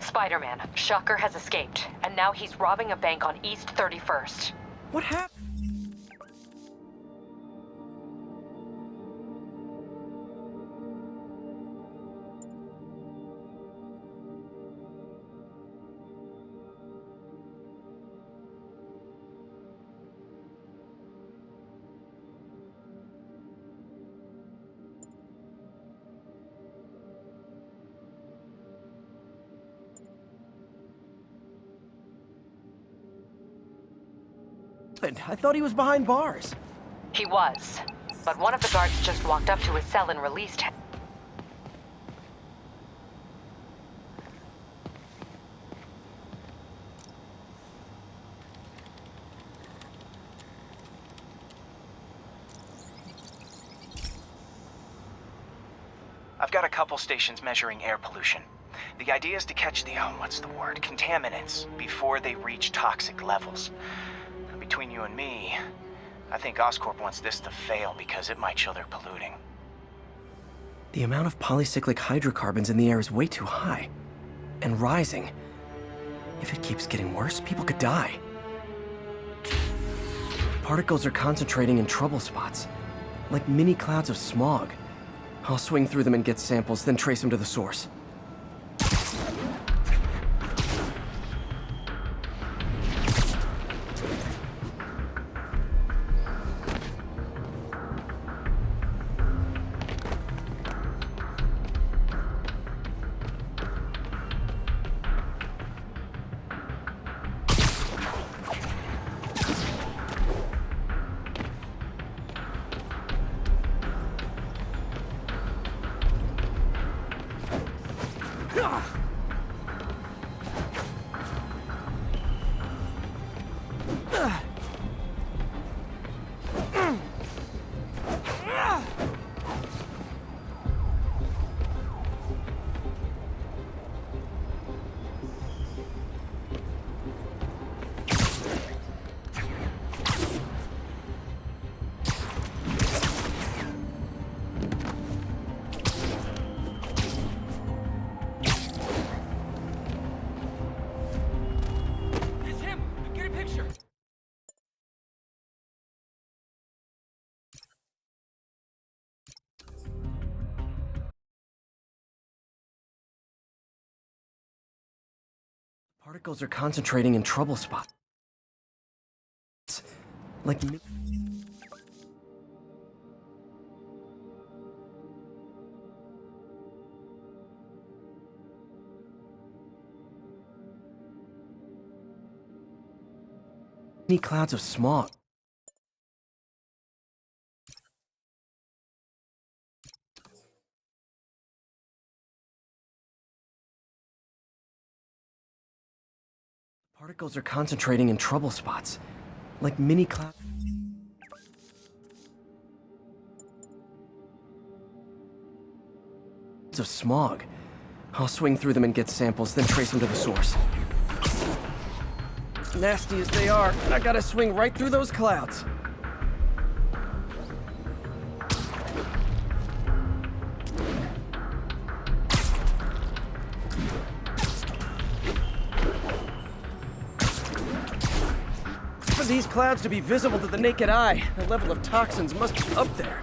Spider-Man, Shocker has escaped, and now he's robbing a bank on East 31st. What happened? I thought he was behind bars. He was, but one of the guards just walked up to his cell and released him. I've got a couple stations measuring air pollution. The idea is to catch the, contaminants before they reach toxic levels. Between you and me, I think Oscorp wants this to fail because it might show they're polluting. The amount of polycyclic hydrocarbons in the air is way too high. And rising. If it keeps getting worse, people could die. Particles are concentrating in trouble spots, like mini clouds of smog. I'll swing through them and get samples, then trace them to the source. Particles are concentrating in trouble spots. Like... many clouds of smog. Particles are concentrating in trouble spots, like mini clouds of smog. I'll swing through them and get samples, then trace them to the source. Nasty as they are, I gotta swing right through those clouds. For these clouds to be visible to the naked eye, the level of toxins must be up there.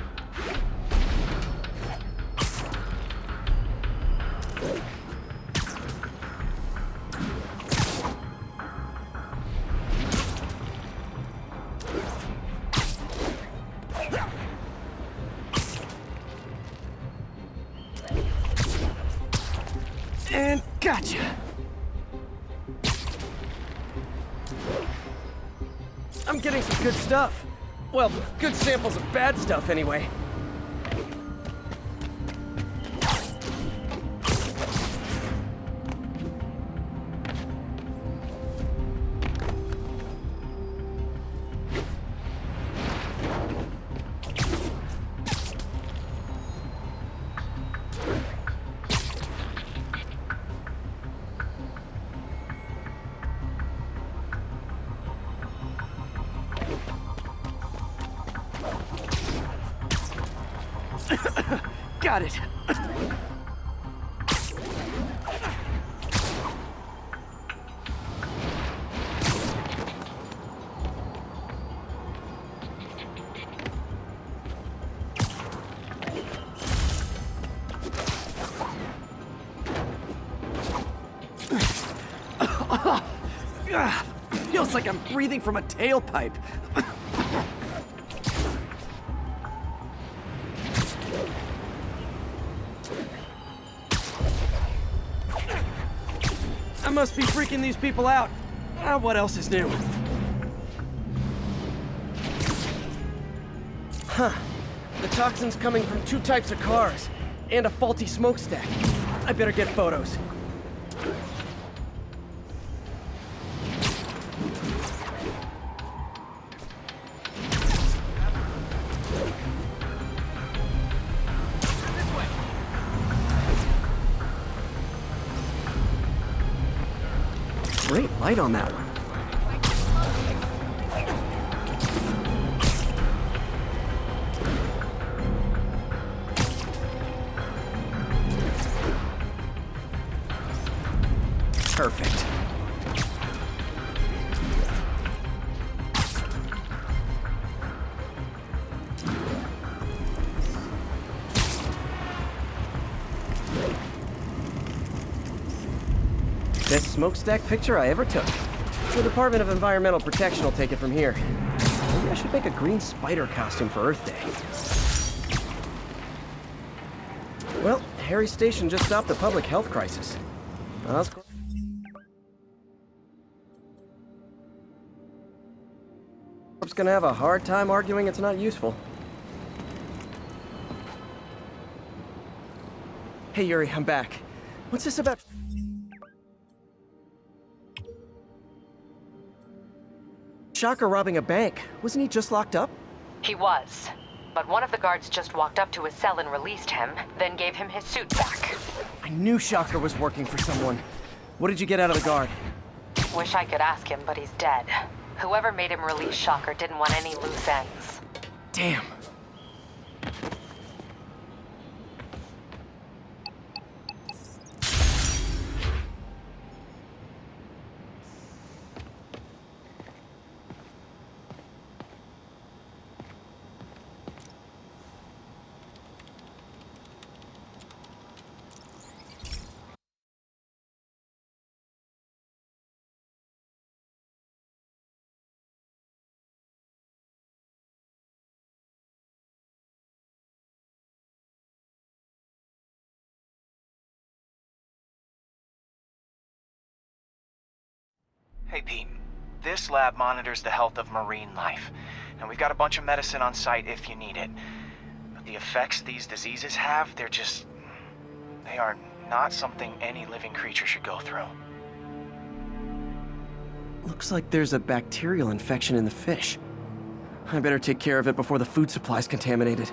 And gotcha! I'm getting some good stuff. Well, good samples of bad stuff, anyway. Got it. Feels like I'm breathing from a tailpipe. I must be freaking these people out. What else is new? Huh. The toxin's coming from 2 types of cars, and a faulty smokestack. I better get photos. Great light on that one. Perfect. Best smokestack picture I ever took. The Department of Environmental Protection will take it from here. Maybe I should make a green spider costume for Earth Day. Well, Harry's station just stopped a public health crisis. Oscorp's gonna have a hard time arguing it's not useful. Hey Yuri, I'm back. What's this about? Shocker robbing a bank. Wasn't he just locked up? He was. But one of the guards just walked up to his cell and released him, then gave him his suit back. I knew Shocker was working for someone. What did you get out of the guard? Wish I could ask him, but he's dead. Whoever made him release Shocker didn't want any loose ends. Damn. Hey Pete, this lab monitors the health of marine life, and we've got a bunch of medicine on site if you need it. But the effects these diseases have, they are not something any living creature should go through. Looks like there's a bacterial infection in the fish. I better take care of it before the food supply's contaminated.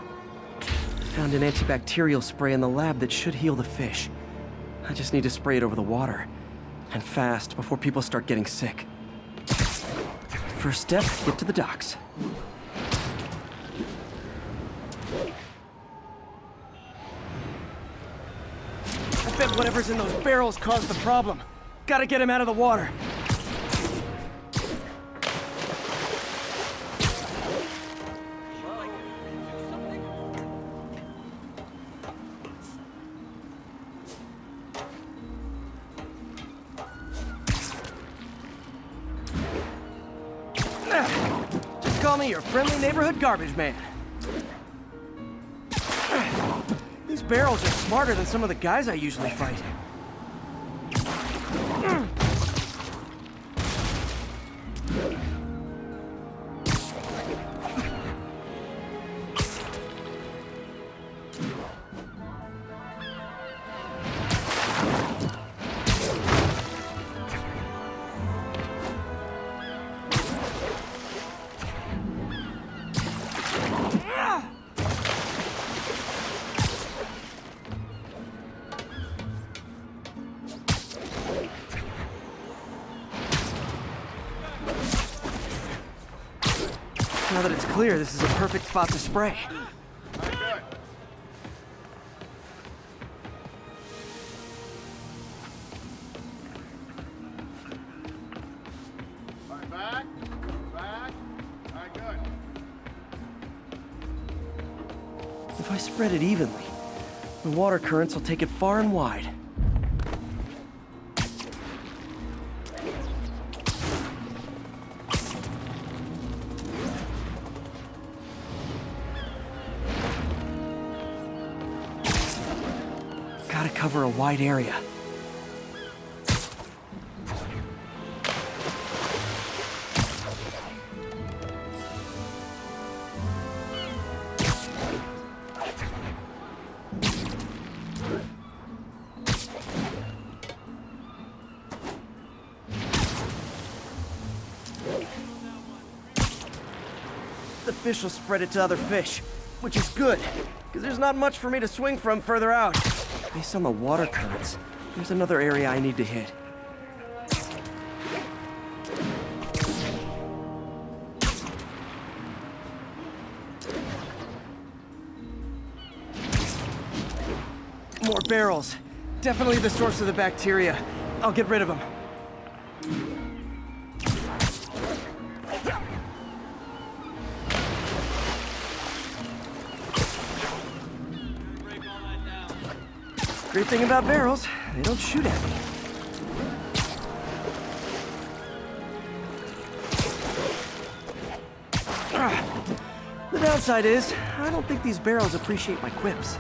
Found an antibacterial spray in the lab that should heal the fish. I just need to spray it over the water. And fast, before people start getting sick. First step, get to the docks. I bet whatever's in those barrels caused the problem. Gotta get him out of the water. Just call me your friendly neighborhood garbage man. These barrels are smarter than some of the guys I usually fight. Now that it's clear, this is a perfect spot to spray. Back. Alright, good. If I spread it evenly, the water currents will take it far and wide. Gotta cover a wide area. The fish will spread it to other fish, which is good, because there's not much for me to swing from further out. Based on the water currents, there's another area I need to hit. More barrels. Definitely the source of the bacteria. I'll get rid of them. Great thing about barrels, they don't shoot at me. The downside is, I don't think these barrels appreciate my quips.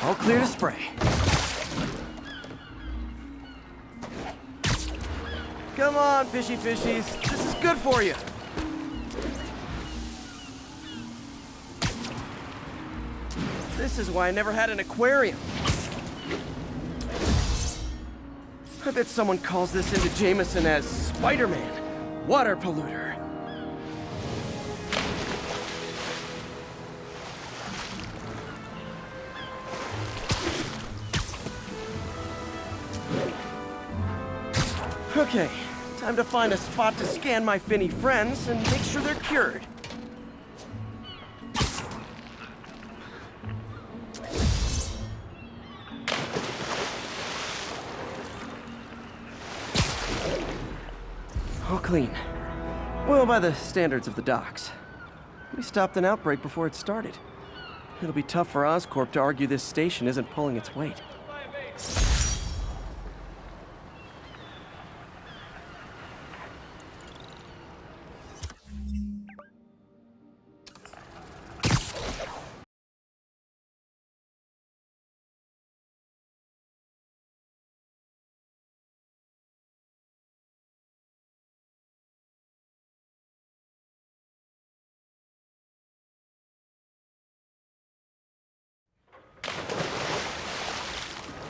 All clear to spray. Come on, fishy fishies. This is good for you. This is why I never had an aquarium. I bet someone calls this into Jameson as Spider-Man, water polluter. Okay, time to find a spot to scan my finny friends and make sure they're cured. All clean. Well, by the standards of the docks. We stopped an outbreak before it started. It'll be tough for Oscorp to argue this station isn't pulling its weight.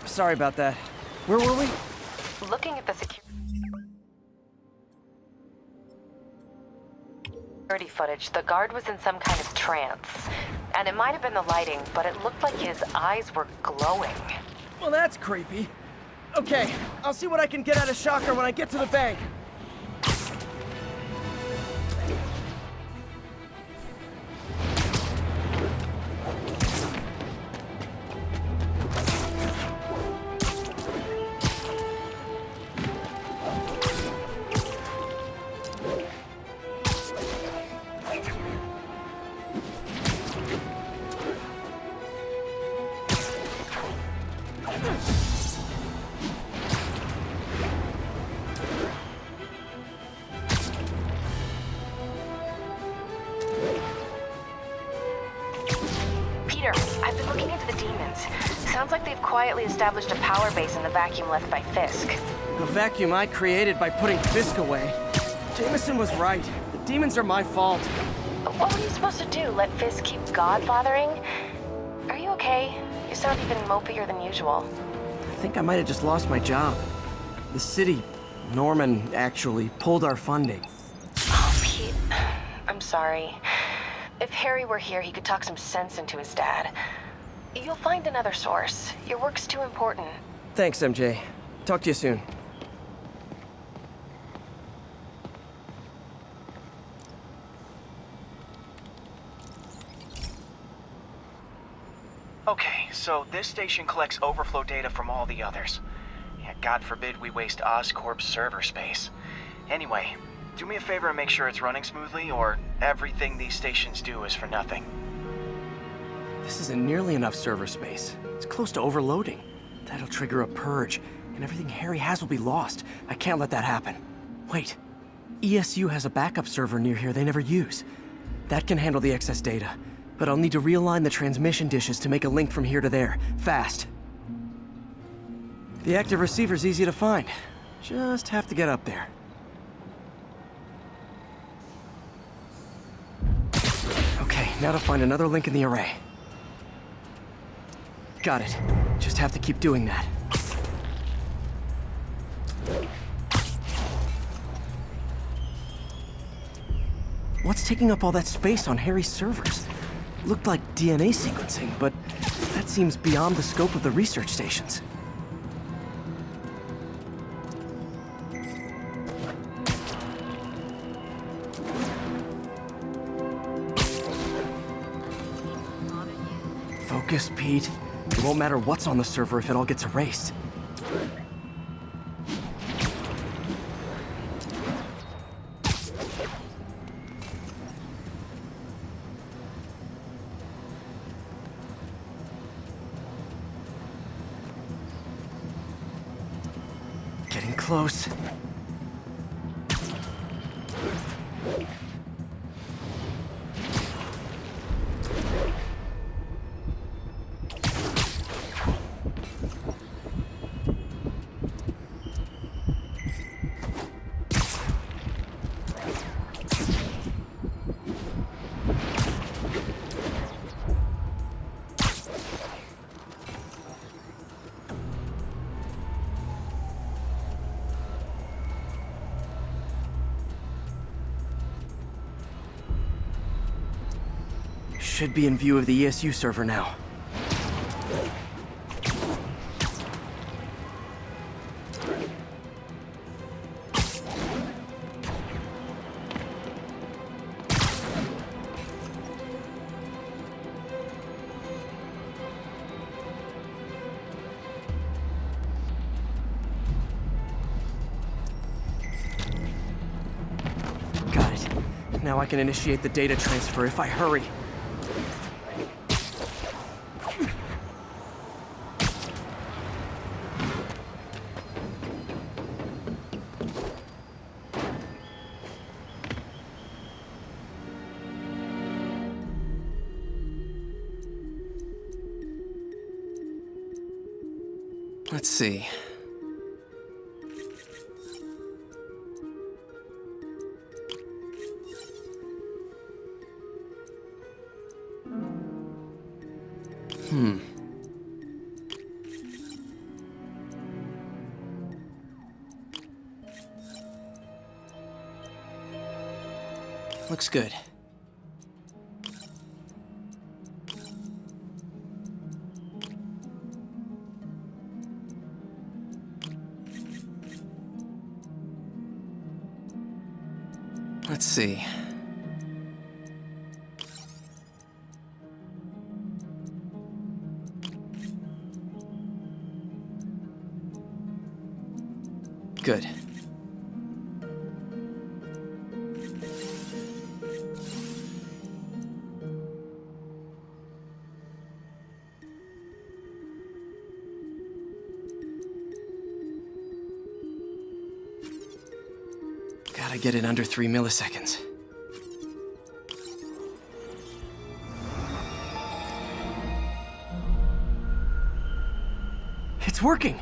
Sorry about that. Where were we? Looking at the security footage, the guard was in some kind of trance. And it might have been the lighting, but it looked like his eyes were glowing. Well, that's creepy. Okay, I'll see what I can get out of Shocker when I get to the bank. I've been looking into the demons. Sounds like they've quietly established a power base in the vacuum left by Fisk. A vacuum I created by putting Fisk away. Jameson was right. The demons are my fault. What were you supposed to do? Let Fisk keep godfathering? Are you okay? You sound even mopier than usual. I think I might have just lost my job. The city, Norman, actually pulled our funding. Oh, Pete. I'm sorry. If Harry were here, he could talk some sense into his dad. You'll find another source. Your work's too important. Thanks, MJ. Talk to you soon. Okay, so this station collects overflow data from all the others. Yeah, God forbid we waste Oscorp's server space. Anyway, do me a favor and make sure it's running smoothly, or everything these stations do is for nothing. This isn't nearly enough server space. It's close to overloading. That'll trigger a purge, and everything Harry has will be lost. I can't let that happen. Wait. ESU has a backup server near here they never use. That can handle the excess data, but I'll need to realign the transmission dishes to make a link from here to there, fast. The active receiver's easy to find. Just have to get up there. Okay, now to find another link in the array. Got it. Just have to keep doing that. What's taking up all that space on Harry's servers? Looked like DNA sequencing, but that seems beyond the scope of the research stations. Focus, Pete. It won't matter what's on the server if it all gets erased. Getting close. Should be in view of the ESU server now. Got it. Now I can initiate the data transfer if I hurry. Let's see. Looks good. Let's see. Good. Gotta get it under 3 milliseconds. It's working!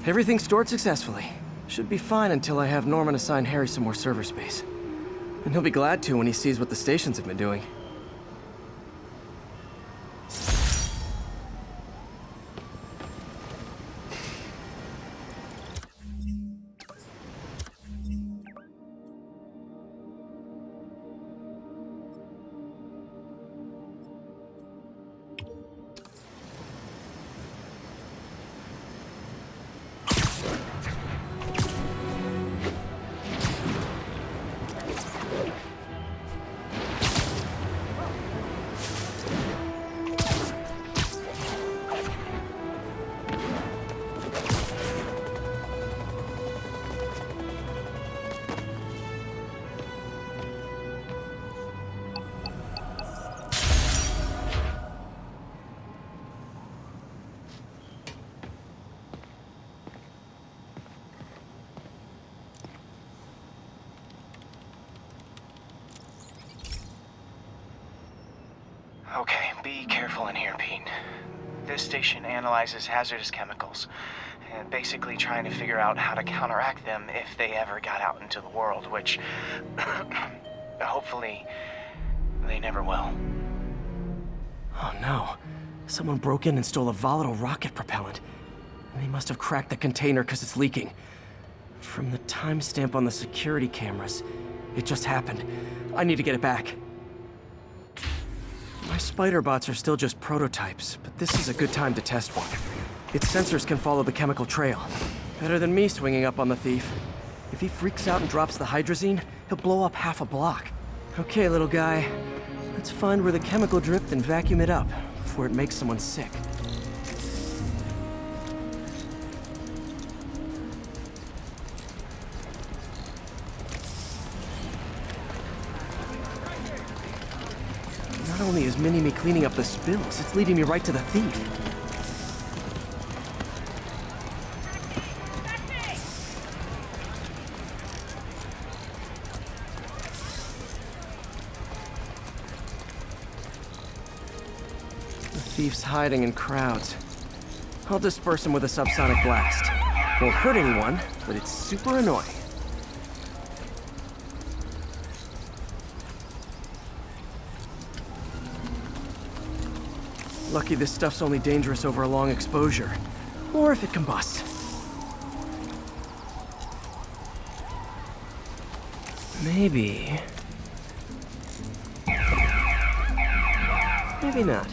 Everything's stored successfully. Should be fine until I have Norman assign Harry some more server space. And he'll be glad to when he sees what the stations have been doing. Okay, be careful in here, Pete. This station analyzes hazardous chemicals, and basically trying to figure out how to counteract them if they ever got out into the world, which hopefully they never will. Oh no. Someone broke in and stole a volatile rocket propellant. And they must have cracked the container because it's leaking. From the timestamp on the security cameras, it just happened. I need to get it back. My spider bots are still just prototypes, but this is a good time to test one. Its sensors can follow the chemical trail. Better than me swinging up on the thief. If he freaks out and drops the hydrazine, he'll blow up half a block. Okay, little guy. Let's find where the chemical dripped and vacuum it up before it makes someone sick. Not only is Mini-Me cleaning up the spills, it's leading me right to the thief. The thief's hiding in crowds. I'll disperse him with a subsonic blast. Won't hurt anyone, but it's super annoying. Lucky this stuff's only dangerous over a long exposure. Or if it combusts. Maybe... maybe not.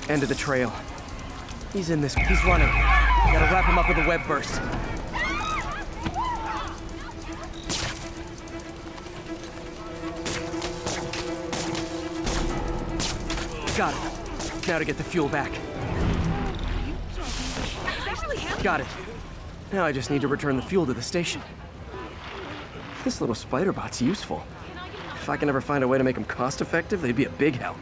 End of the trail. He's in this. He's running. Gotta wrap him up with a web burst. Got it. Now to get the fuel back. Got it. Now I just need to return the fuel to the station. This little spider bot's useful. If I can ever find a way to make them cost-effective, they'd be a big help.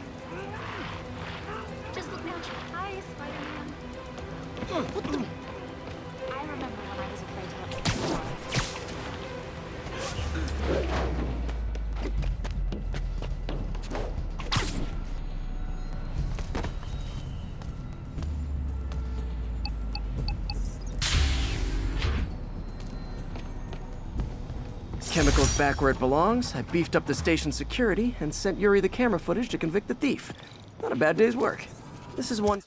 Chemicals back where it belongs. I beefed up the station security and sent Yuri the camera footage to convict the thief. Not a bad day's work. This is one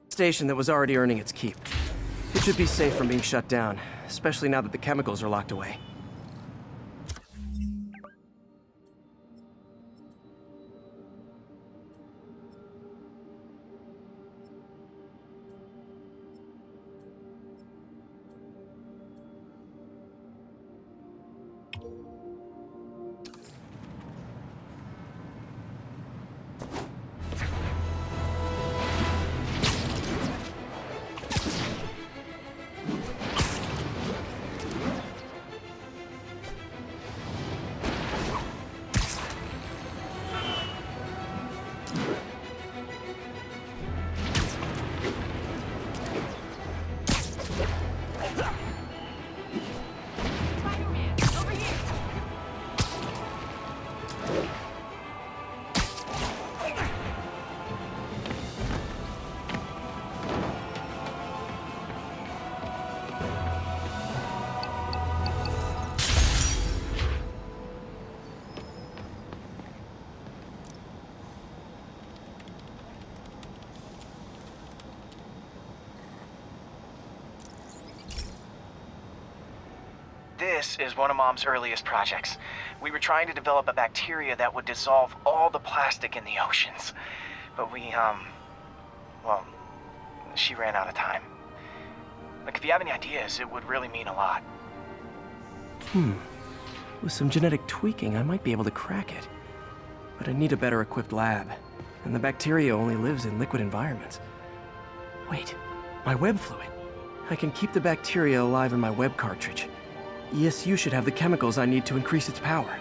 station that was already earning its keep. It should be safe from being shut down, especially now that the chemicals are locked away. This is one of Mom's earliest projects. We were trying to develop a bacteria that would dissolve all the plastic in the oceans. But well, she ran out of time. Like, if you have any ideas, it would really mean a lot. With some genetic tweaking, I might be able to crack it. But I need a better equipped lab. And the bacteria only lives in liquid environments. Wait, my web fluid. I can keep the bacteria alive in my web cartridge. ESU should have the chemicals I need to increase its power.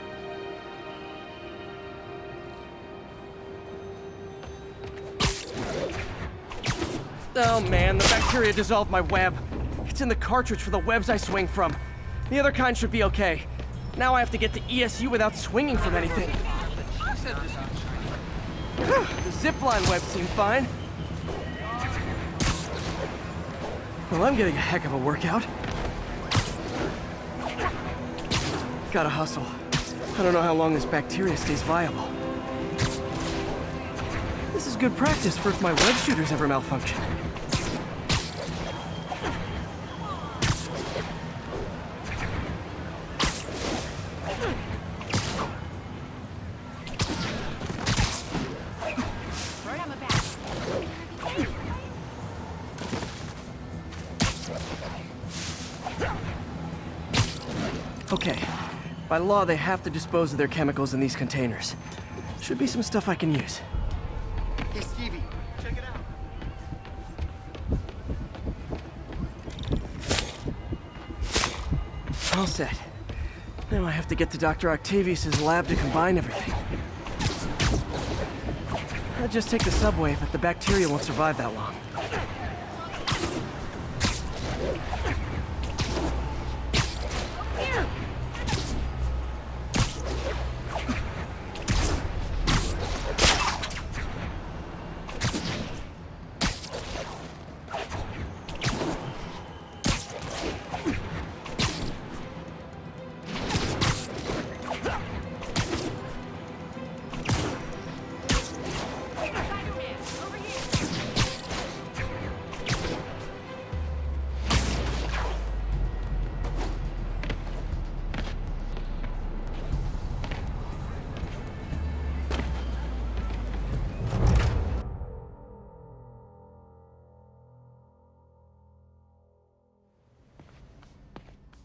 Oh man, the bacteria dissolved my web. It's in the cartridge for the webs I swing from. The other kind should be okay. Now I have to get to ESU without swinging from anything. The zipline webs seem fine. Well, I'm getting a heck of a workout. Gotta hustle. I don't know how long this bacteria stays viable. This is good practice for if my web shooters ever malfunction. Okay. By law, they have to dispose of their chemicals in these containers. Should be some stuff I can use. Hey, Stevie, check it out. All set. Now I have to get to Dr. Octavius's lab to combine everything. I'll just take the subway, but the bacteria won't survive that long.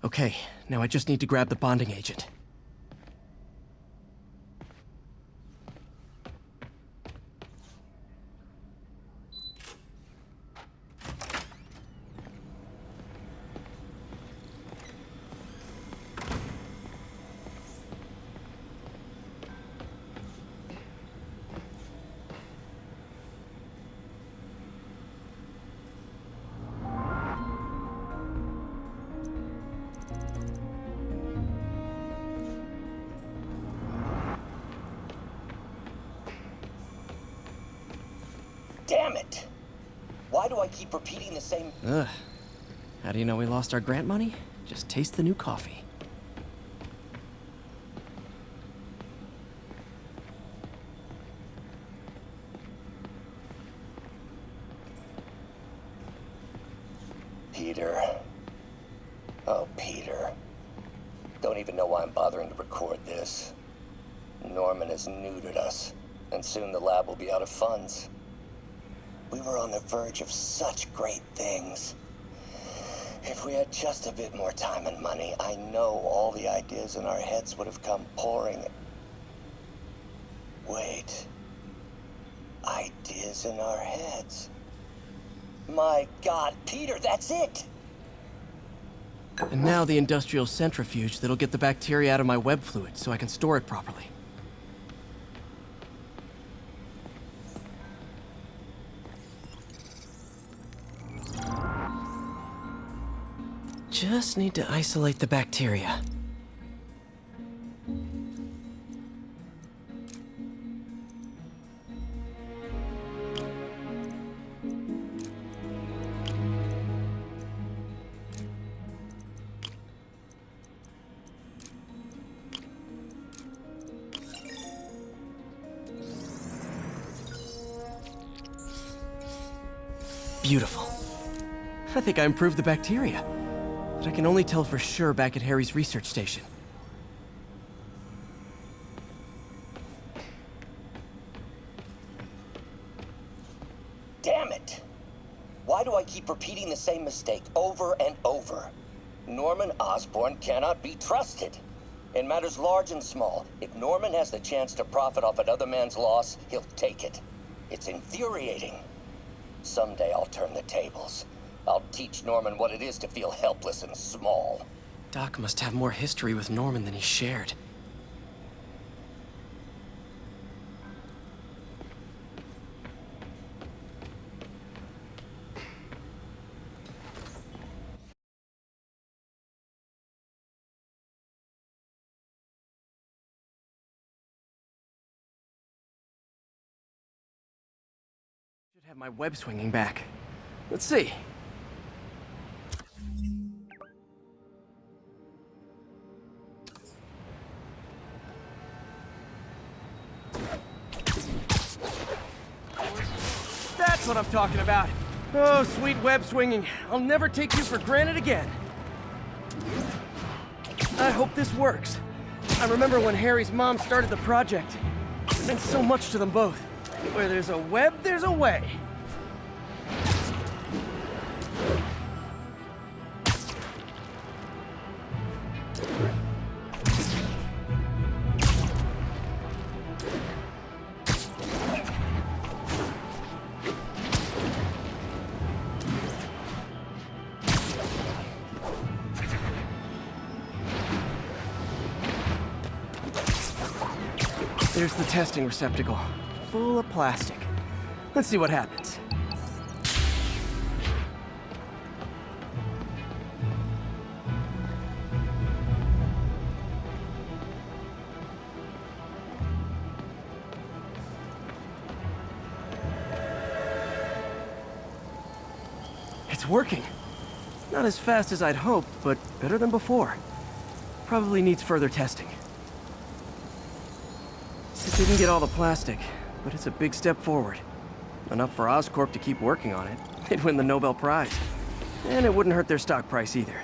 Okay, now I just need to grab the bonding agent. Damn it! Why do I keep repeating the same... Ugh. How do you know we lost our grant money? Just taste the new coffee. Peter. Oh, Peter. Don't even know why I'm bothering to record this. Norman has neutered us, and soon the lab will be out of funds. We were on the verge of such great things. If we had just a bit more time and money, I know all the ideas in our heads would have come pouring. Wait. Ideas in our heads. My God, Peter, that's it! And now the industrial centrifuge that'll get the bacteria out of my web fluid so I can store it properly. Just need to isolate the bacteria. Beautiful. I think I improved the bacteria. But I can only tell for sure back at Harry's research station. Damn it! Why do I keep repeating the same mistake over and over? Norman Osborn cannot be trusted. In matters large and small, if Norman has the chance to profit off another man's loss, he'll take it. It's infuriating. Someday I'll turn the tables. I'll teach Norman what it is to feel helpless and small. Doc must have more history with Norman than he shared. have my web swinging back. Let's see. That's what I'm talking about. Oh, sweet web swinging. I'll never take you for granted again. I hope this works. I remember when Harry's mom started the project. It meant so much to them both. Where there's a web, there's a way. There's the testing receptacle, full of plastic. Let's see what happens. It's working. Not as fast as I'd hoped, but better than before. Probably needs further testing. It didn't get all the plastic, but it's a big step forward. Enough for Oscorp to keep working on it. They'd win the Nobel Prize. And it wouldn't hurt their stock price either.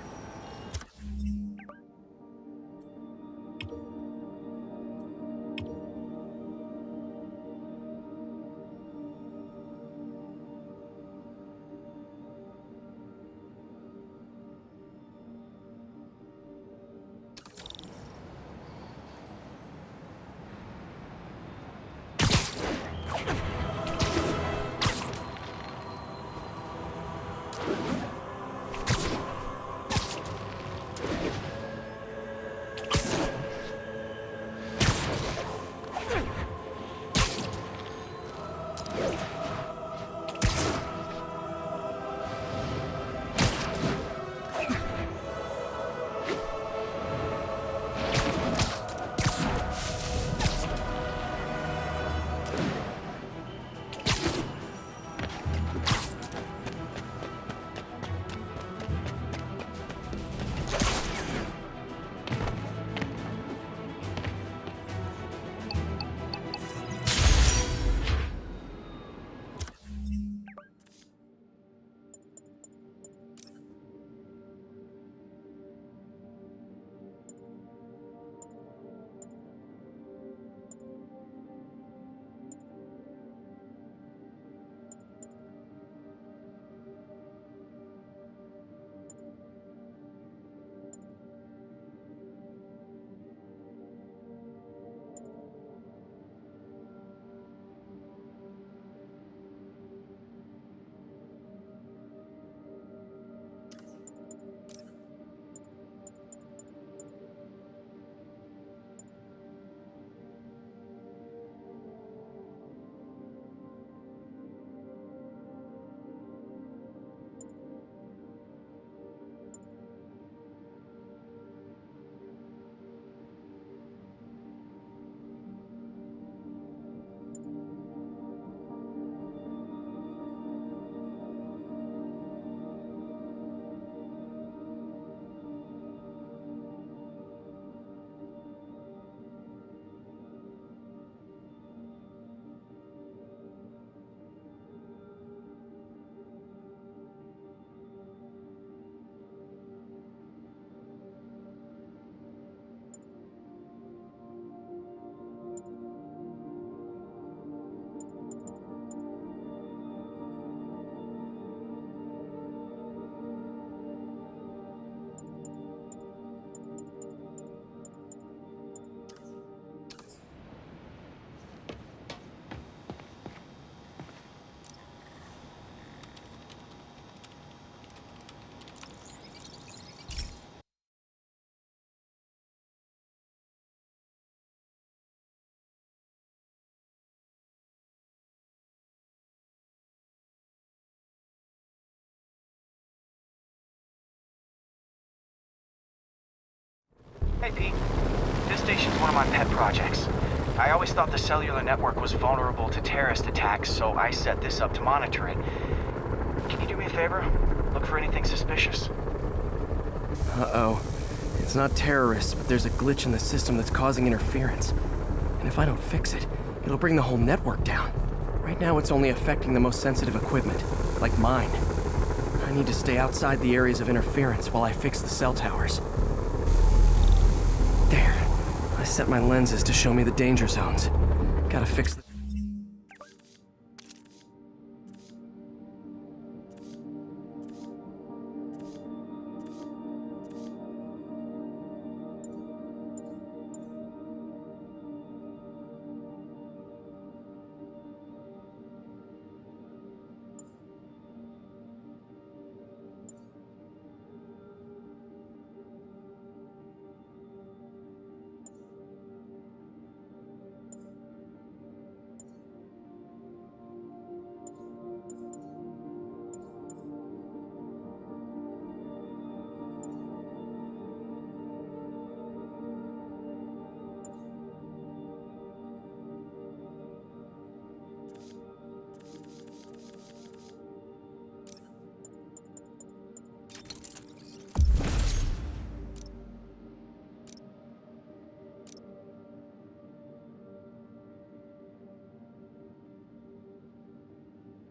Hey, Pete. This station's one of my pet projects. I always thought the cellular network was vulnerable to terrorist attacks, so I set this up to monitor it. Can you do me a favor? Look for anything suspicious. Uh-oh. It's not terrorists, but there's a glitch in the system that's causing interference. And if I don't fix it, it'll bring the whole network down. Right now, it's only affecting the most sensitive equipment, like mine. I need to stay outside the areas of interference while I fix the cell towers. There. I set my lenses to show me the danger zones. Gotta fix the...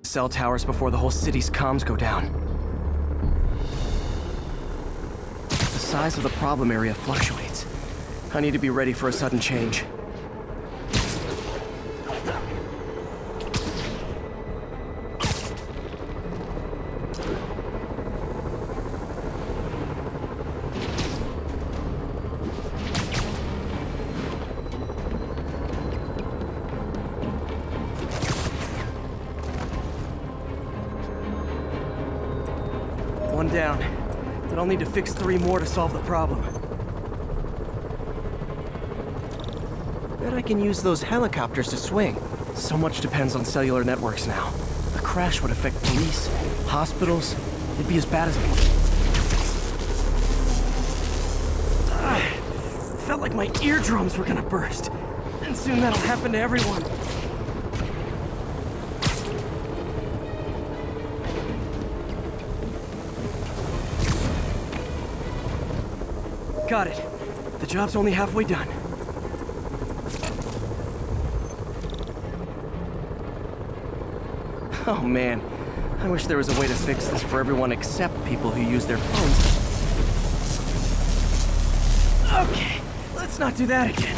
cell towers before the whole city's comms go down. The size of the problem area fluctuates. I need to be ready for a sudden change. One down, but I'll need to fix 3 more to solve the problem. Bet I can use those helicopters to swing. So much depends on cellular networks now. A crash would affect police, hospitals. It'd be as bad as a... Felt like my eardrums were gonna burst. And soon that'll happen to everyone. Got it. The job's only halfway done. Oh man, I wish there was a way to fix this for everyone except people who use their phones. Okay, let's not do that again.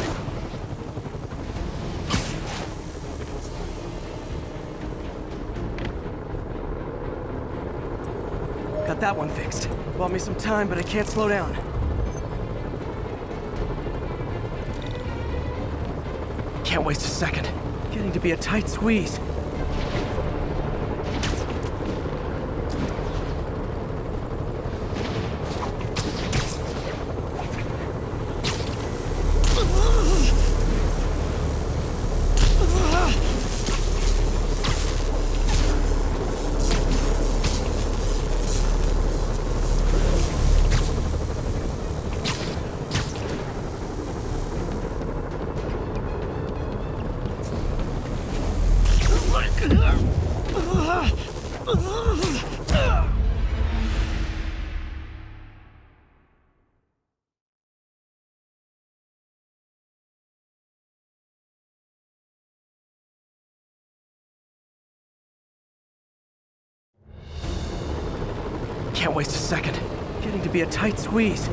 Got that one fixed. Bought me some time, but I can't slow down. Can't waste a second. Getting to be a tight squeeze. Can't waste a second. Getting to be a tight squeeze.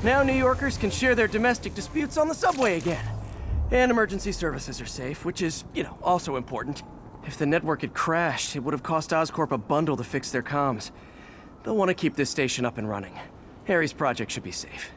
Now New Yorkers can share their domestic disputes on the subway again. And emergency services are safe, which is, also important. If the network had crashed, it would have cost Oscorp a bundle to fix their comms. They'll want to keep this station up and running. Harry's project should be safe.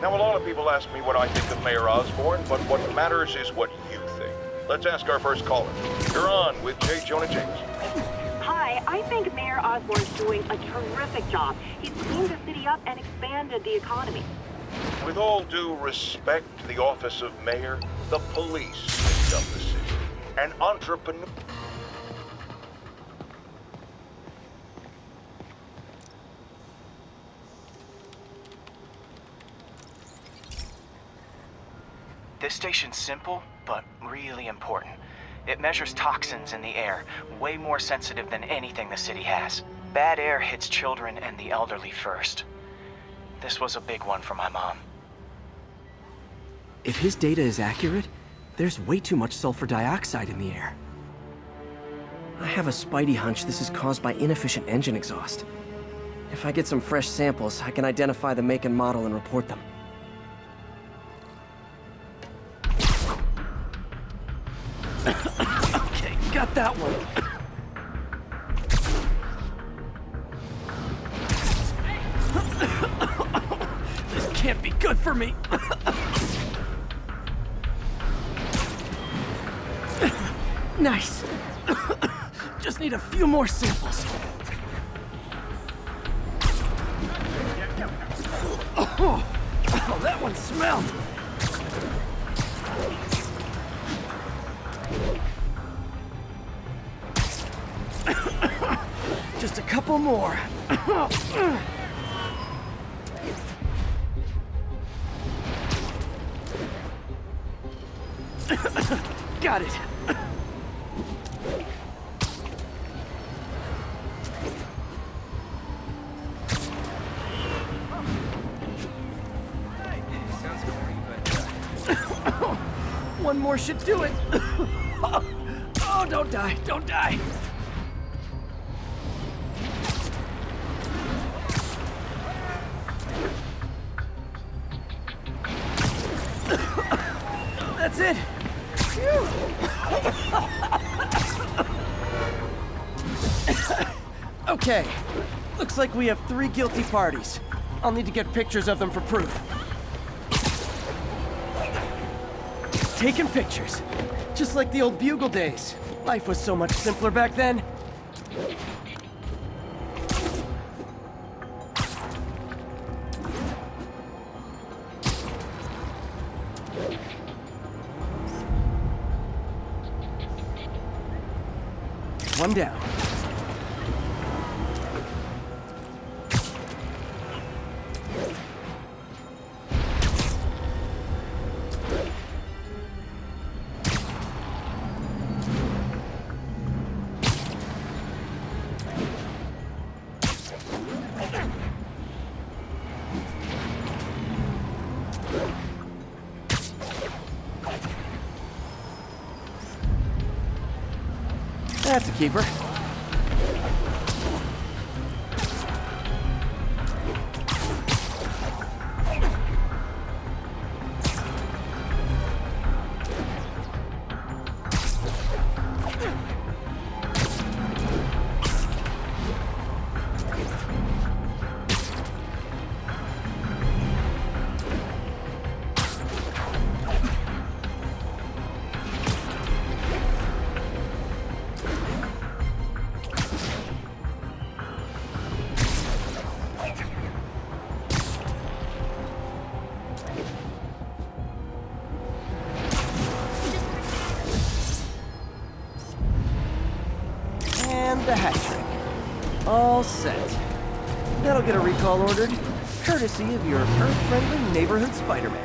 Now, a lot of people ask me what I think of Mayor Osborn, but what matters is what you think. Let's ask our first caller. You're on with J. Jonah James. Hi, I think Mayor Osborn's doing a terrific job. He's cleaned the city up and expanded the economy. With all due respect to the office of mayor, the police cleaned up the city. An entrepreneur... This station's simple, but really important. It measures toxins in the air, way more sensitive than anything the city has. Bad air hits children and the elderly first. This was a big one for my mom. If his data is accurate, there's way too much sulfur dioxide in the air. I have a spidey hunch this is caused by inefficient engine exhaust. If I get some fresh samples, I can identify the make and model and report them. Okay, got that one. This can't be good for me. Nice. Just need a few more samples. Oh, that one smelled. Just a couple more. Got it. One more should do it. Oh, don't die, don't die. That's it. Phew. Okay, looks like we have 3 guilty parties. I'll need to get pictures of them for proof. Taking pictures. Just like the old Bugle days. Life was so much simpler back then. One down. That's a keeper. The hat trick. All set. That'll get a recall ordered, courtesy of your Earth-friendly neighborhood Spider-Man.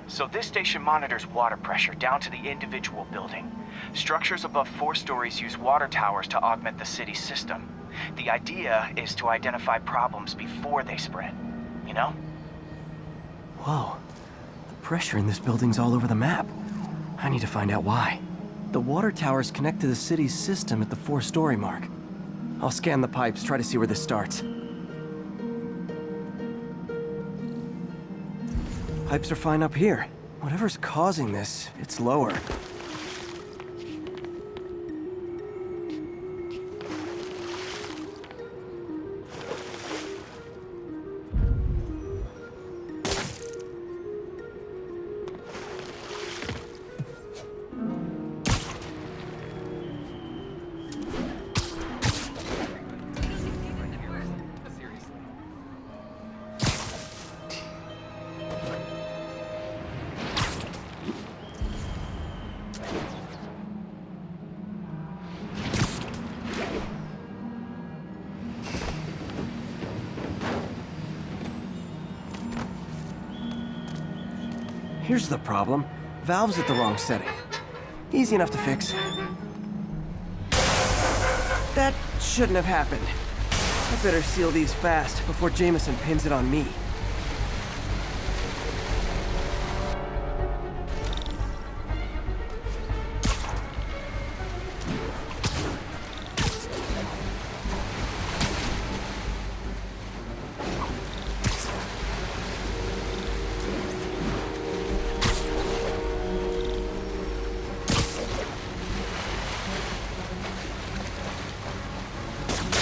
So this station monitors water pressure down to the individual building. Structures above 4 stories use water towers to augment the city's system. The idea is to identify problems before they spread, you know? Whoa. The pressure in this building's all over the map. I need to find out why. The water towers connect to the city's system at the 4-story mark. I'll scan the pipes, try to see where this starts. Pipes are fine up here. Whatever's causing this, it's lower. Here's the problem. Valve's at the wrong setting. Easy enough to fix. That shouldn't have happened. I better seal these fast before Jameson pins it on me.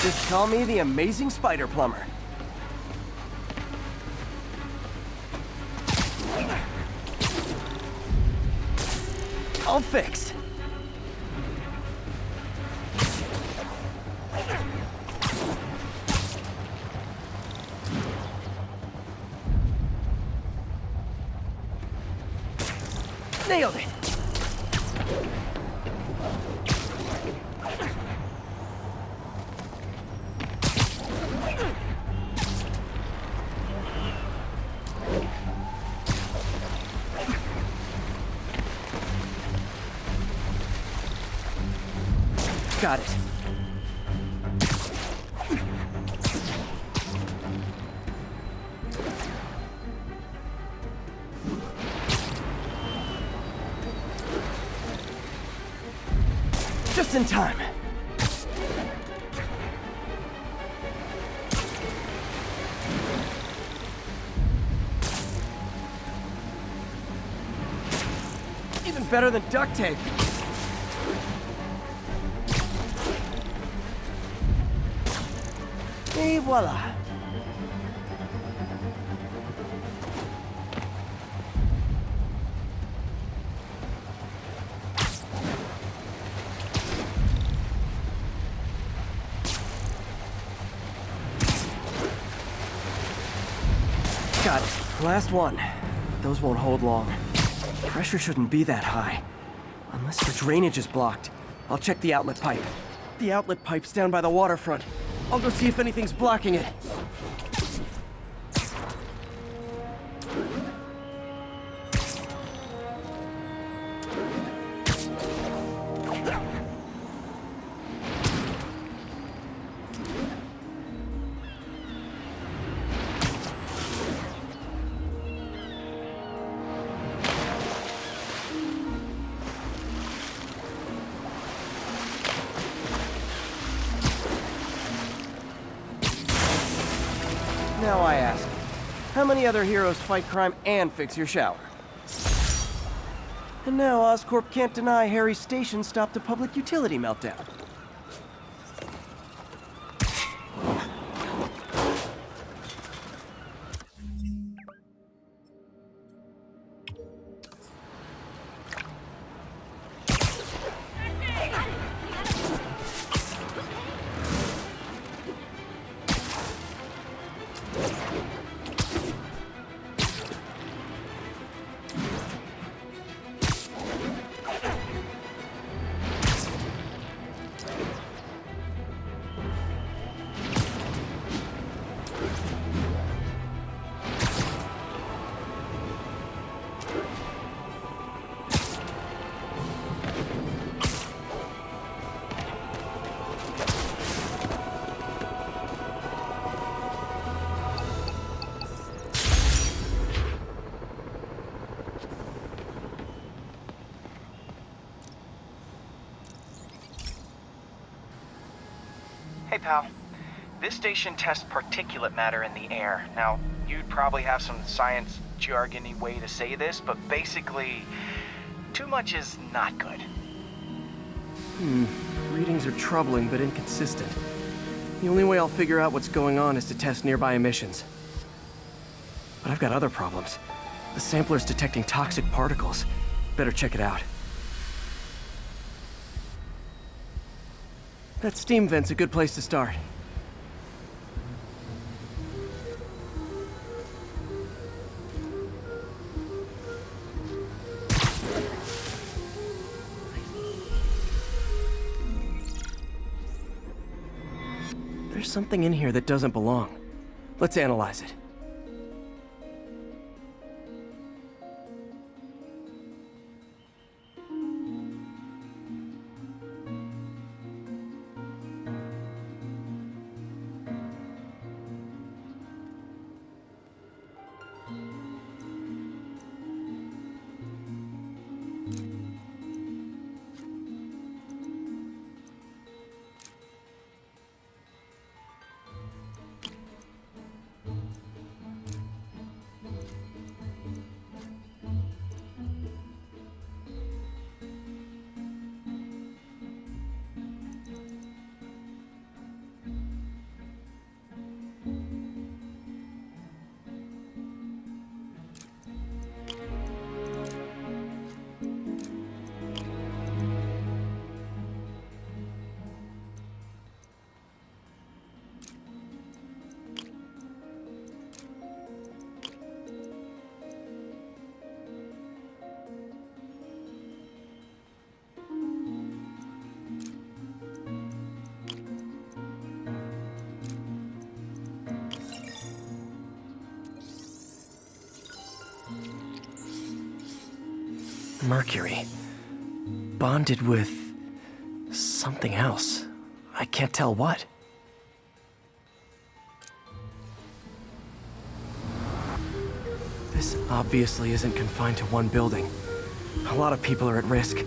Just call me the amazing spider plumber. All fixed. Nailed it. Got it. Just in time. Even better than duct tape. Et voila. Got it. Last one. Those won't hold long. Pressure shouldn't be that high. Unless the drainage is blocked. I'll check the outlet pipe. The outlet pipe's down by the waterfront. I'll go see if anything's blocking it. Now I ask, how many other heroes fight crime and fix your shower? And now Oscorp can't deny Harry's station stopped a public utility meltdown. Hey, pal. This station tests particulate matter in the air. Now, you'd probably have some science jargony way to say this, but basically, too much is not good. Readings are troubling but inconsistent. The only way I'll figure out what's going on is to test nearby emissions. But I've got other problems. The sampler's detecting toxic particles. Better check it out. That steam vent's a good place to start. There's something in here that doesn't belong. Let's analyze it. Mercury. Bonded with something else. I can't tell what. This obviously isn't confined to one building. A lot of people are at risk.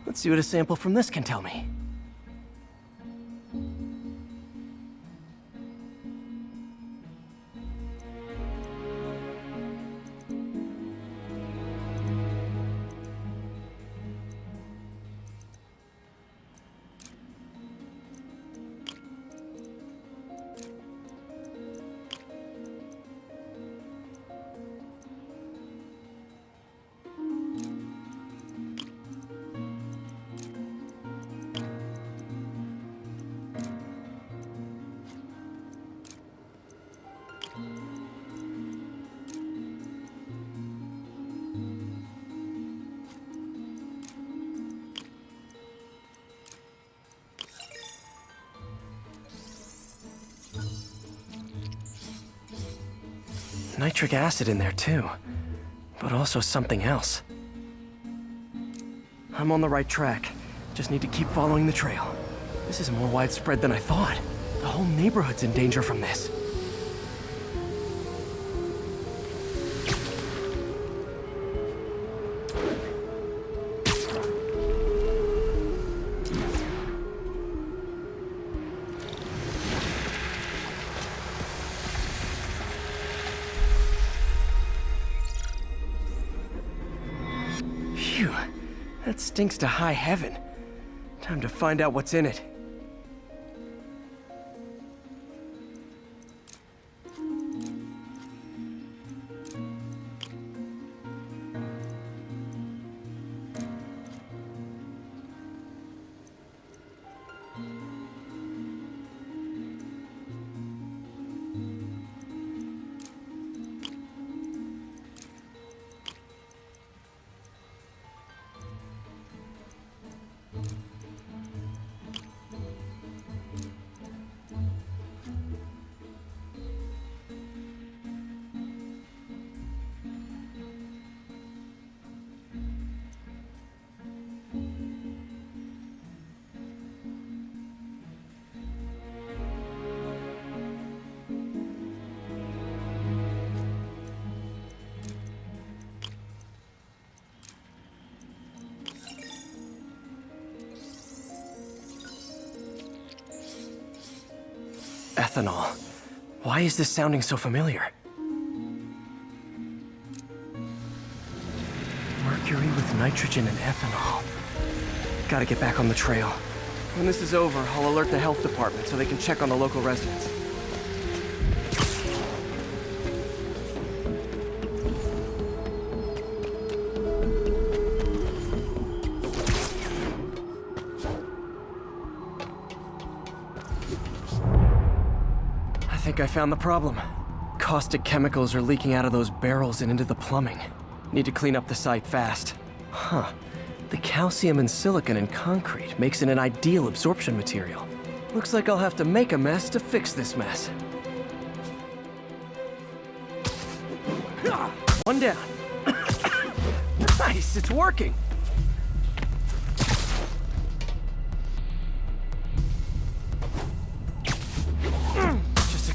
Let's see what a sample from this can tell me. There's nitric acid in there too, but also something else. I'm on the right track. Just need to keep following the trail. This is more widespread than I thought. The whole neighborhood's in danger from this. Phew, that stinks to high heaven. Time to find out what's in it. Ethanol. Why is this sounding so familiar? Mercury with nitrogen and ethanol. Gotta get back on the trail. When this is over, I'll alert the health department so they can check on the local residents. I think I found the problem. Caustic chemicals are leaking out of those barrels and into the plumbing. Need to clean up the site fast. Huh. The calcium and silicon in concrete makes it an ideal absorption material. Looks like I'll have to make a mess to fix this mess. One down. Nice, it's working.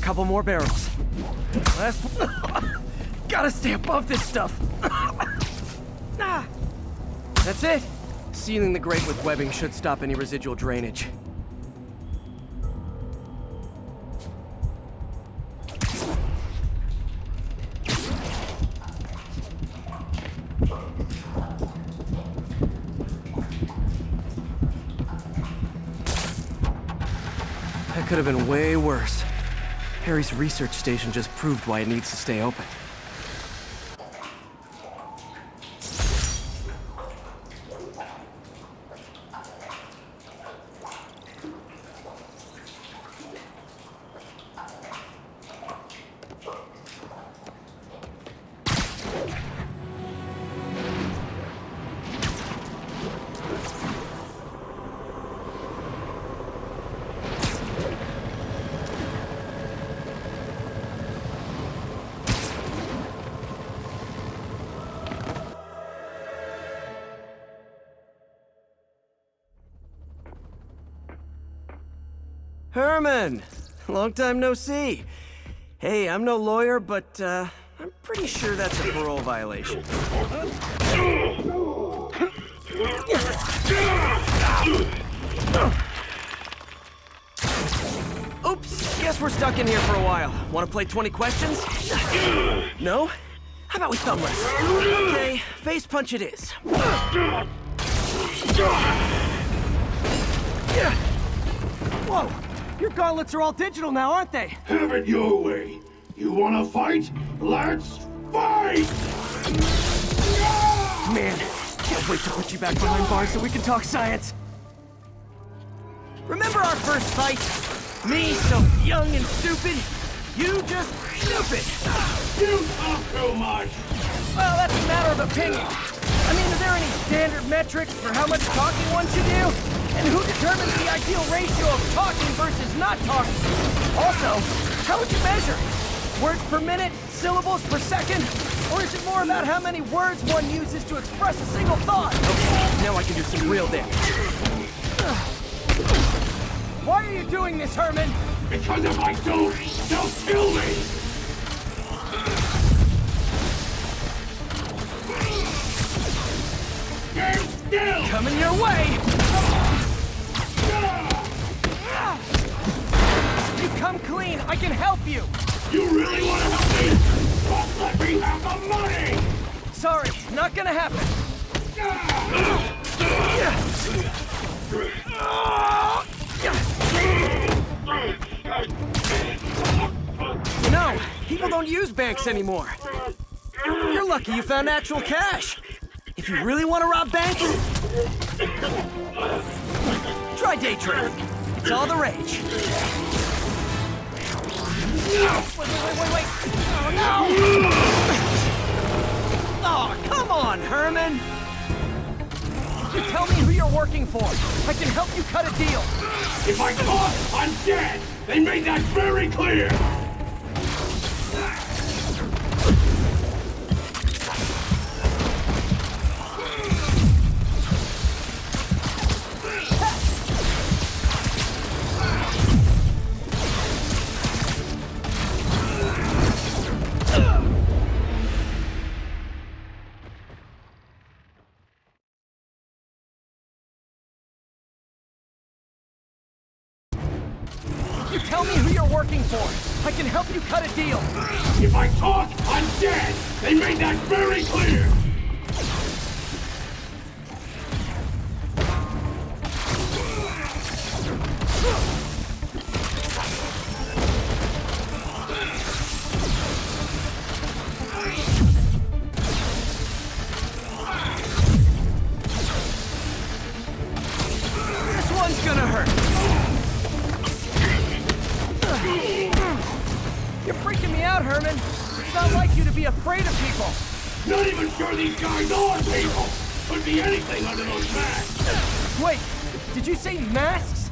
Couple more barrels. Last one. Gotta stay above this stuff. That's it. Sealing the grate with webbing should stop any residual drainage. That could have been way worse. Harry's research station just proved why it needs to stay open. Herman! Long time no see. Hey, I'm no lawyer, but I'm pretty sure that's a parole violation. Oops, guess we're stuck in here for a while. Want to play 20 questions? No? How about we thumb wrestle? Okay, face punch it is. Whoa! Your gauntlets are all digital now, aren't they? Have it your way. You wanna fight? Let's fight! Man, can't wait to put you back behind bars so we can talk science. Remember our first fight? Me, so young and stupid. You just stupid. You talk too much. Well, that's a matter of opinion. I mean, are there any standard metrics for how much talking one should do? And who determines the ideal ratio of talking versus not talking? Also, how would you measure? Words per minute? Syllables per second? Or is it more about how many words one uses to express a single thought? Okay, now I can do some real damage. Why are you doing this, Herman? Because if I don't, they'll kill me! Stand still! Coming your way! You come clean, I can help you! You really want to help me? But let me have the money! Sorry, not gonna happen. No, people don't use banks anymore. You're lucky you found actual cash. If you really want to rob banks, try day trading. It's all the rage. Wait. Oh, no! Oh, come on, Herman! You tell me who you're working for. I can help you cut a deal. If I talk, I'm dead! They made that very clear! You tell me who you're working for. I can help you cut a deal. If I talk, I'm dead! They made that very clear! This one's gonna hurt. You're freaking me out, Herman. It's not like you to be afraid of people. Not even sure these guys are people! Could be anything under those masks! Wait, did you say masks?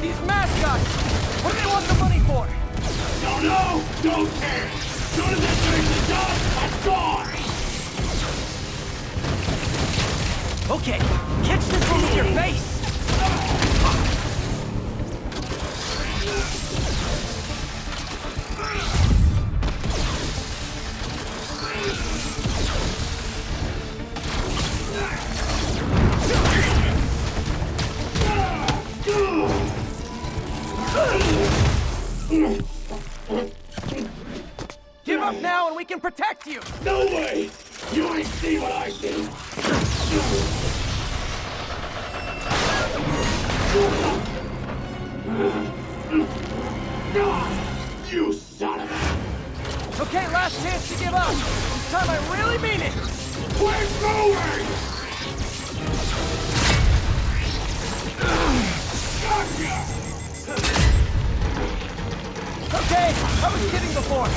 These mascots, what do they want the money for? Don't know! Don't care! Soon as this makes the job, I'm gone! Okay, catch this one with your face! Give up now and we can protect you! No way! You ain't see what I see! You son of a... Okay, last chance to give up. This time I really mean it. We're going! Okay, I was kidding before.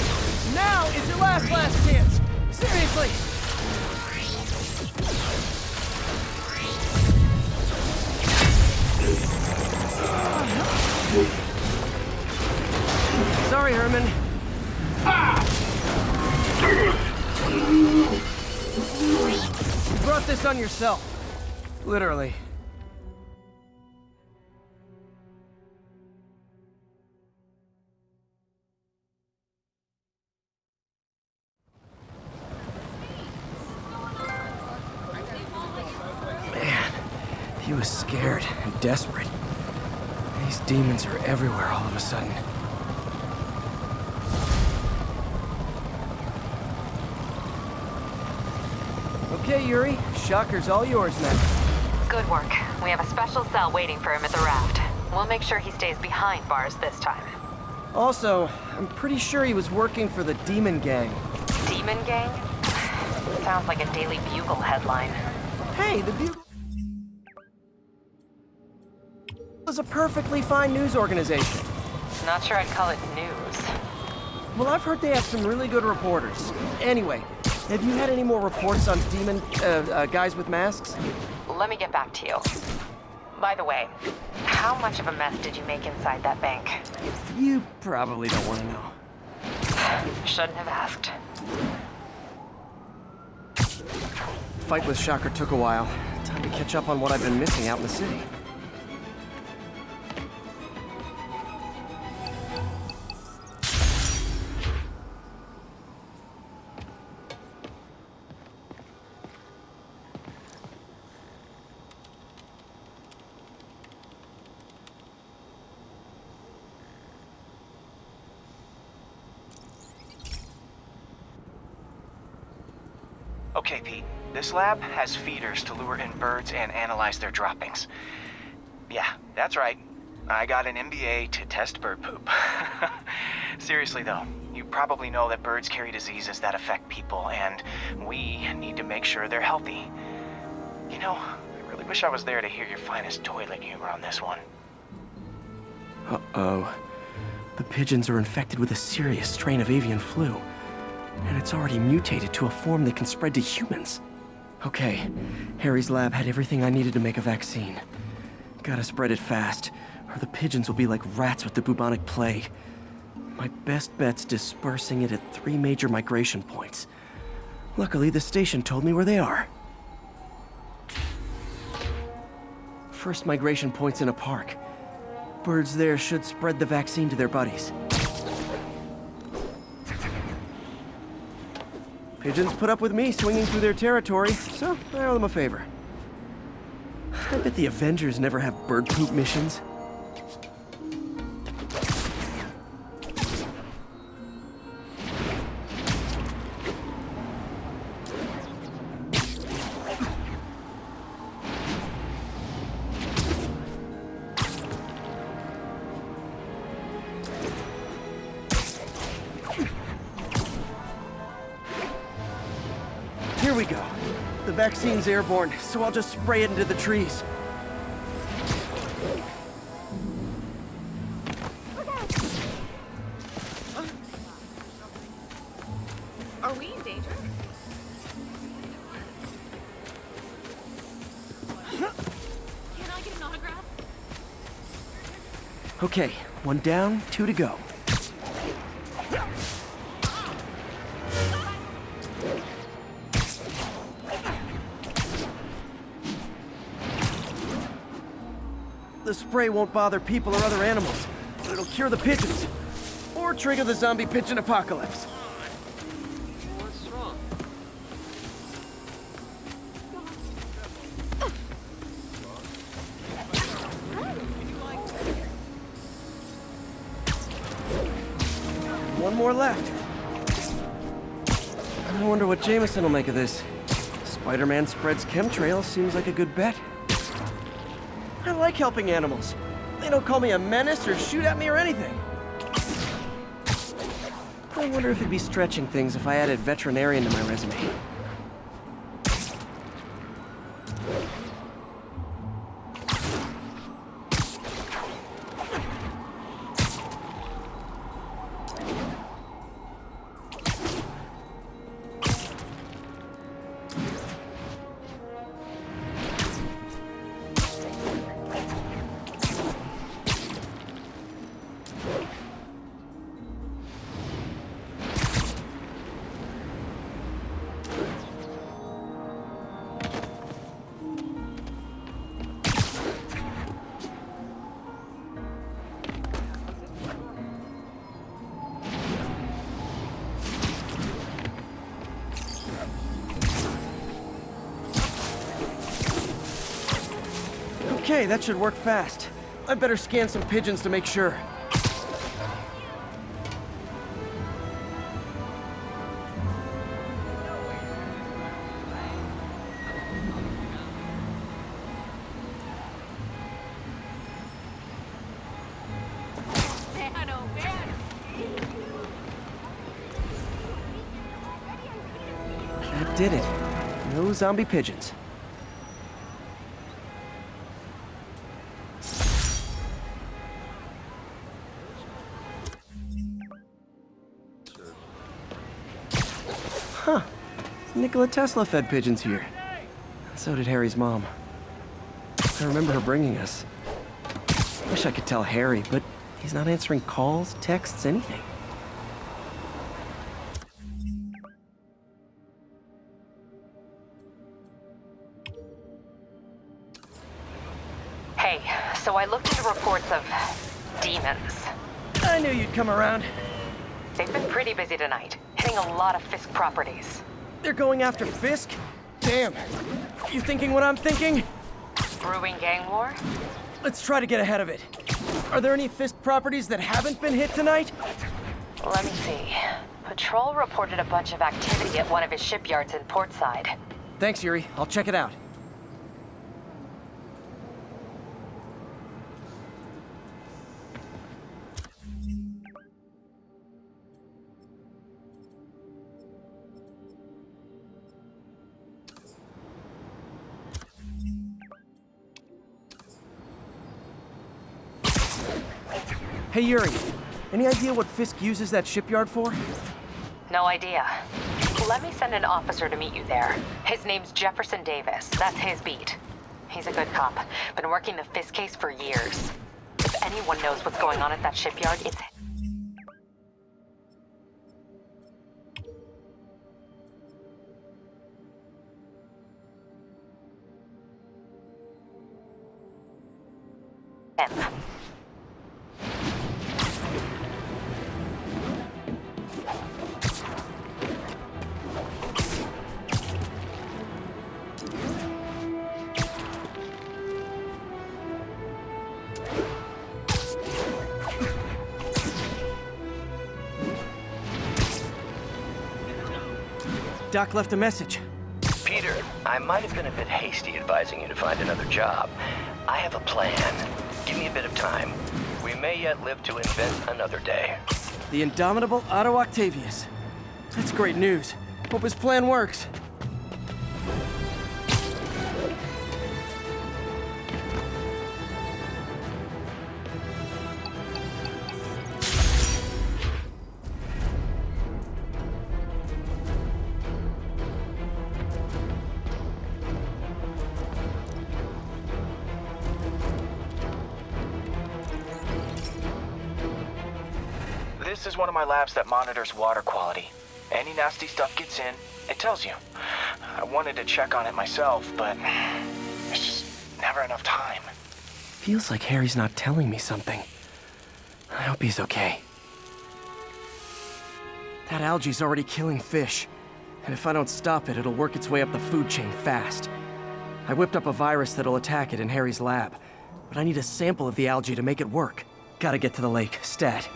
Now is your last chance. Seriously. Sorry, Herman. You brought this on yourself. Literally. Man, he was scared and desperate. These demons are everywhere all of a sudden. Okay, Yuri. Shocker's all yours now. Good work. We have a special cell waiting for him at the raft. We'll make sure he stays behind bars this time. Also, I'm pretty sure he was working for the Demon Gang. Demon Gang? Sounds like a Daily Bugle headline. Hey, the Bugle is a perfectly fine news organization. Not sure I'd call it news. Well, I've heard they have some really good reporters. Anyway, have you had any more reports on demon, guys with masks? Let me get back to you. By the way, how much of a mess did you make inside that bank? You probably don't want to know. Shouldn't have asked. Fight with Shocker took a while. Time to catch up on what I've been missing out in the city. Okay, Pete. This lab has feeders to lure in birds and analyze their droppings. Yeah, that's right. I got an MBA to test bird poop. Seriously though, you probably know that birds carry diseases that affect people, and we need to make sure they're healthy. You know, I really wish I was there to hear your finest toilet humor on this one. Uh-oh. The pigeons are infected with a serious strain of avian flu. And it's already mutated to a form that can spread to humans. Okay, Harry's lab had everything I needed to make a vaccine. Gotta spread it fast, or the pigeons will be like rats with the bubonic plague. My best bet's dispersing it at 3 major migration points. Luckily, the station told me where they are. First migration point's in a park. Birds there should spread the vaccine to their buddies. Pigeons put up with me swinging through their territory, so I owe them a favor. I bet the Avengers never have bird poop missions. Here we go. The vaccine's airborne, so I'll just spray it into the trees. Are we in danger? Can I get an autograph? Okay, 1 down, 2 to go. The spray won't bother people or other animals, but it'll cure the pigeons. Or trigger the zombie pigeon apocalypse. What's wrong? One more left. I wonder what Jameson will make of this. Spider-Man spreads chemtrails seems like a good bet. I like helping animals. They don't call me a menace or shoot at me or anything. I wonder if it'd be stretching things if I added veterinarian to my resume. Okay, that should work fast. I'd better scan some pigeons to make sure. That did it. No zombie pigeons. Huh. Nikola Tesla fed pigeons here. So did Harry's mom. I remember her bringing us. Wish I could tell Harry, but he's not answering calls, texts, anything. Hey, so I looked into reports of demons. I knew you'd come around. They've been pretty busy tonight, hitting a lot of Fisk properties. They're going after Fisk? Damn. You thinking what I'm thinking? Brewing gang war? Let's try to get ahead of it. Are there any Fisk properties that haven't been hit tonight? Let me see. Patrol reported a bunch of activity at one of his shipyards in Portside. Thanks, Yuri. I'll check it out. Hey, Yuri. Any idea what Fisk uses that shipyard for? No idea. Let me send an officer to meet you there. His name's Jefferson Davis. That's his beat. He's a good cop. Been working the Fisk case for years. If anyone knows what's going on at that shipyard, it's... him. Doc left a message. Peter, I might have been a bit hasty advising you to find another job. I have a plan. Give me a bit of time. We may yet live to invent another day. The indomitable Otto Octavius. That's great news. Hope his plan works. This is one of my labs that monitors water quality. Any nasty stuff gets in, it tells you. I wanted to check on it myself, but there's just never enough time. Feels like Harry's not telling me something. I hope he's okay. That algae's already killing fish. And if I don't stop it, it'll work its way up the food chain fast. I whipped up a virus that'll attack it in Harry's lab. But I need a sample of the algae to make it work. Gotta get to the lake, stat.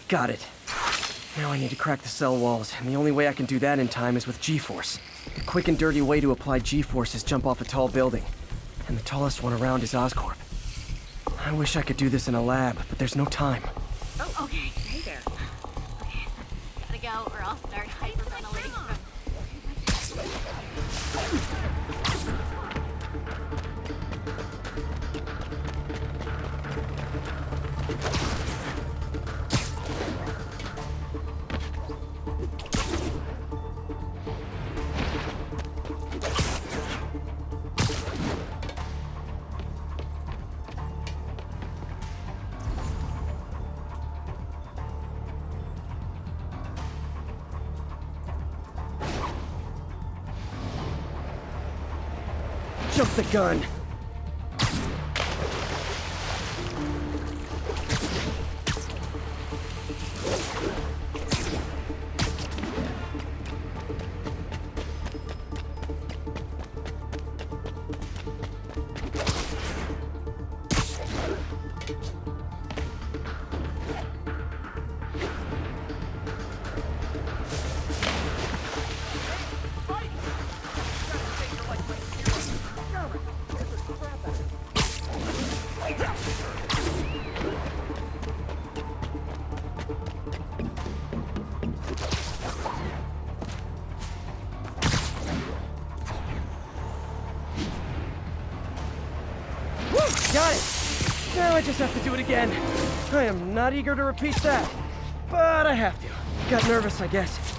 Got it. Now I need to crack the cell walls, and the only way I can do that in time is with G-Force. The quick and dirty way to apply G-Force is jump off a tall building. And the tallest one around is Oscorp. I wish I could do this in a lab, but there's no time. Oh, okay. Hey there. Okay. Gotta go, or I'll start hyperventilating. Jump the gun! Got it! Now I just have to do it again. I am not eager to repeat that, but I have to. Got nervous, I guess.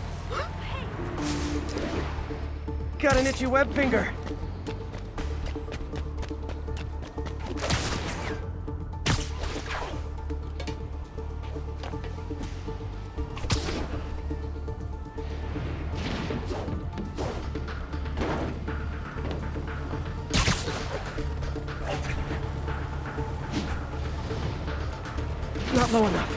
Got an itchy web finger. Not low enough.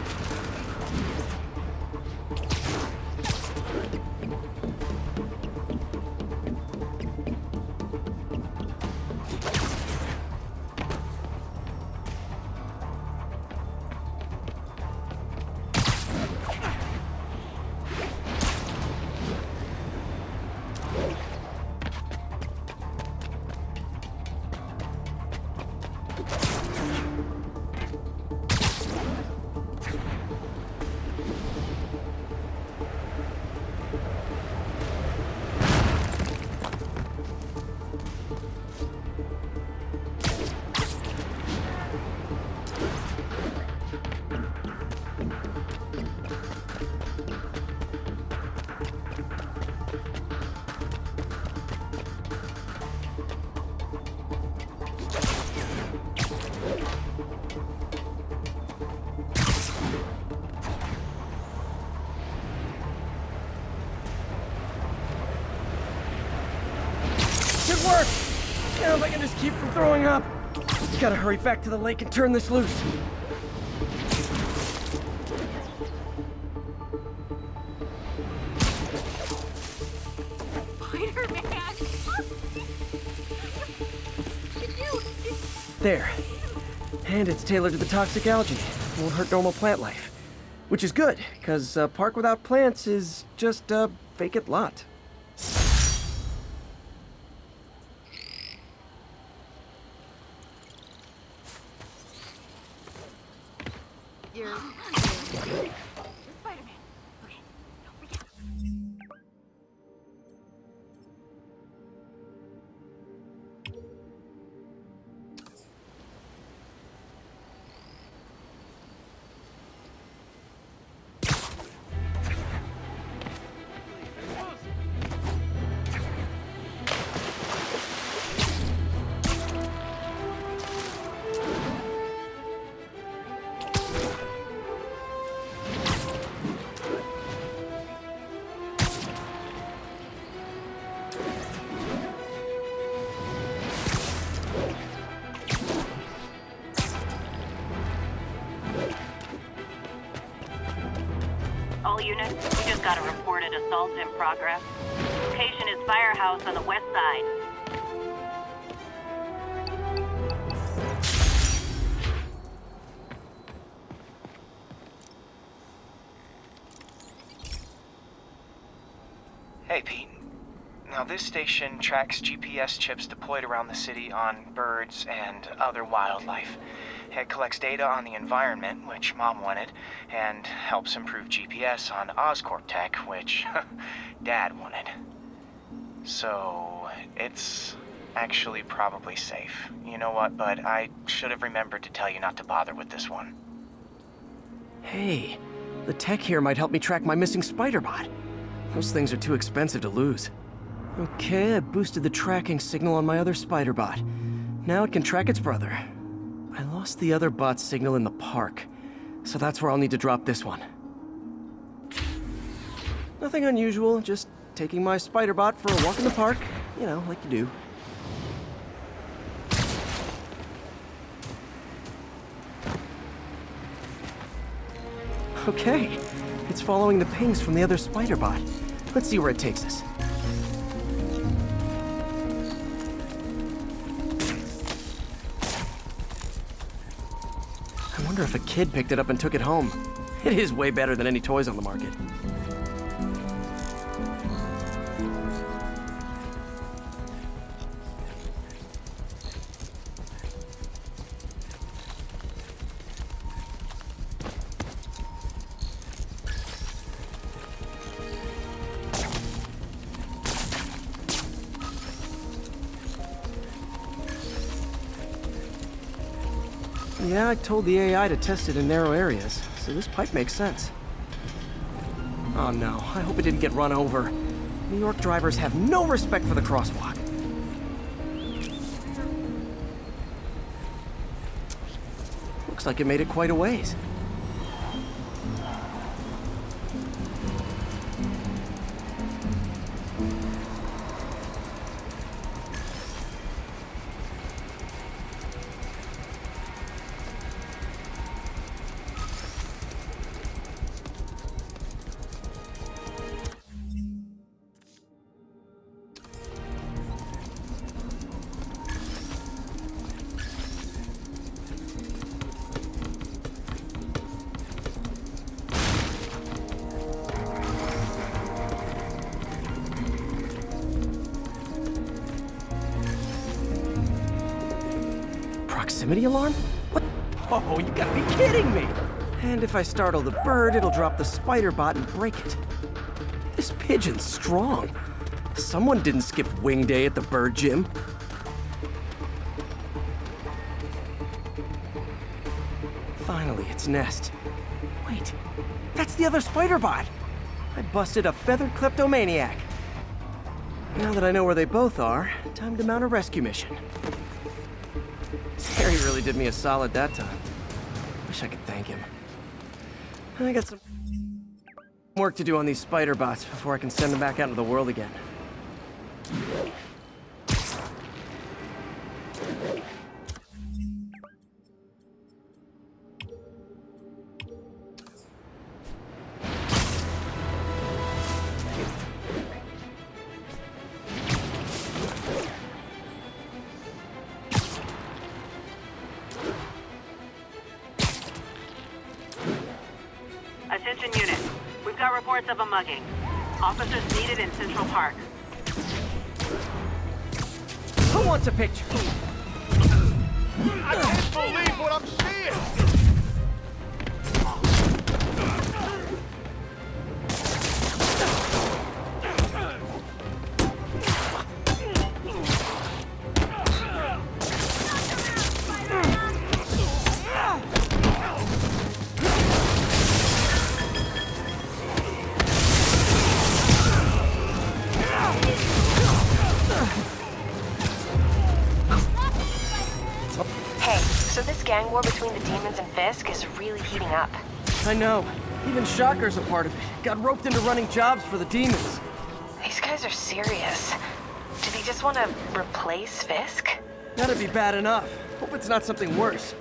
It worked! Now if I can just keep from throwing up. Gotta hurry back to the lake and turn this loose. Spider-Man! There. And it's tailored to the toxic algae. Won't hurt normal plant life. Which is good, because a park without plants is just a vacant lot. You're Spider-Man. Okay, don't freak out. All units, we just got a reported assault in progress. Location is Firehouse on the west side. Hey, Pete. Now, this station tracks GPS chips deployed around the city on birds and other wildlife. It collects data on the environment, which Mom wanted, and helps improve GPS on Oscorp tech, which Dad wanted. So, it's actually probably safe. You know what, bud? I should have remembered to tell you not to bother with this one. Hey, the tech here might help me track my missing Spider-Bot. Those things are too expensive to lose. Okay, I boosted the tracking signal on my other Spider-Bot. Now it can track its brother. I lost the other bot's signal in the park, so that's where I'll need to drop this one. Nothing unusual, just taking my Spider-Bot for a walk in the park. You know, like you do. Okay, it's following the pings from the other Spider-Bot. Let's see where it takes us. I wonder if a kid picked it up and took it home. It is way better than any toys on the market. Yeah, I told the AI to test it in narrow areas, so this pipe makes sense. Oh no, I hope it didn't get run over. New York drivers have no respect for the crosswalk. Looks like it made it quite a ways. Proximity alarm? What? Oh, you gotta be kidding me! And if I startle the bird, it'll drop the spider bot and break it. This pigeon's strong. Someone didn't skip wing day at the bird gym. Finally, its nest. Wait, that's the other spider bot! I busted a feathered kleptomaniac. Now that I know where they both are, time to mount a rescue mission. Harry really did me a solid that time. Wish I could thank him. I got some work to do on these spider bots before I can send them back out into the world again. Attention unit. We've got reports of a mugging. Officers needed in Central Park. Who wants a picture? I can't believe what I'm seeing! So this gang war between the demons and Fisk is really heating up. I know. Even Shocker's a part of it. Got roped into running jobs for the demons. These guys are serious. Do they just want to replace Fisk? That'd be bad enough. Hope it's not something worse.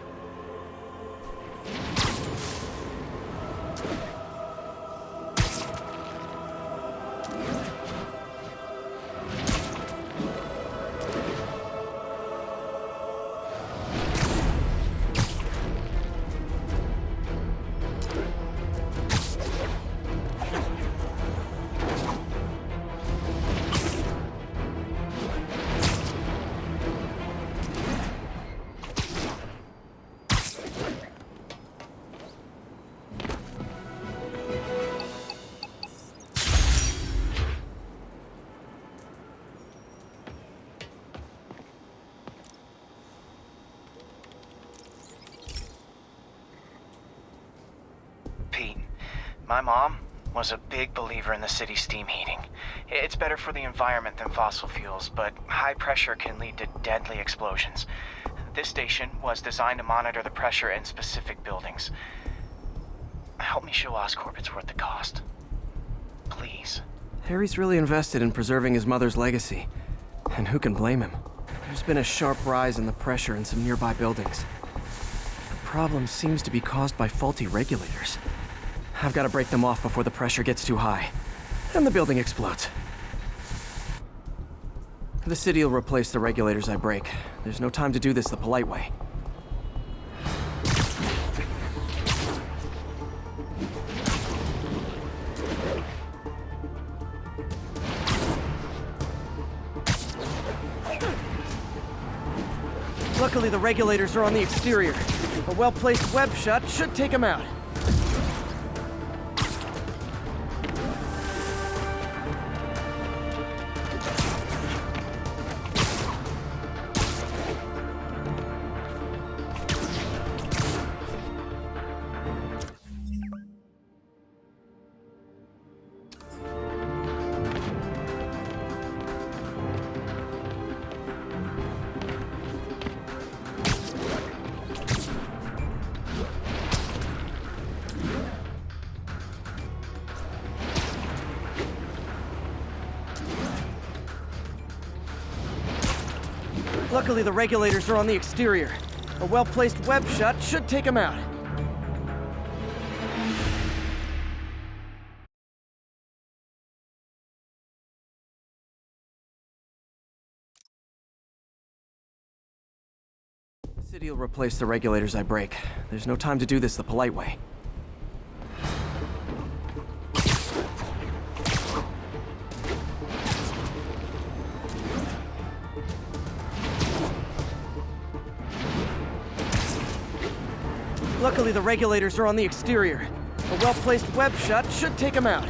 Pete, my mom was a big believer in the city's steam heating. It's better for the environment than fossil fuels, but high pressure can lead to deadly explosions. This station was designed to monitor the pressure in specific buildings. Help me show Oscorp it's worth the cost. Please. Harry's really invested in preserving his mother's legacy. And who can blame him? There's been a sharp rise in the pressure in some nearby buildings. The problem seems to be caused by faulty regulators. I've got to break them off before the pressure gets too high. And the building explodes. The city will replace the regulators I break. There's no time to do this the polite way. Luckily, the regulators are on the exterior. A well-placed web shot should take them out. Luckily, the regulators are on the exterior. A well-placed web shot should take him out. The city will replace the regulators I break. There's no time to do this the polite way. Luckily, the regulators are on the exterior. A well-placed web shot should take him out.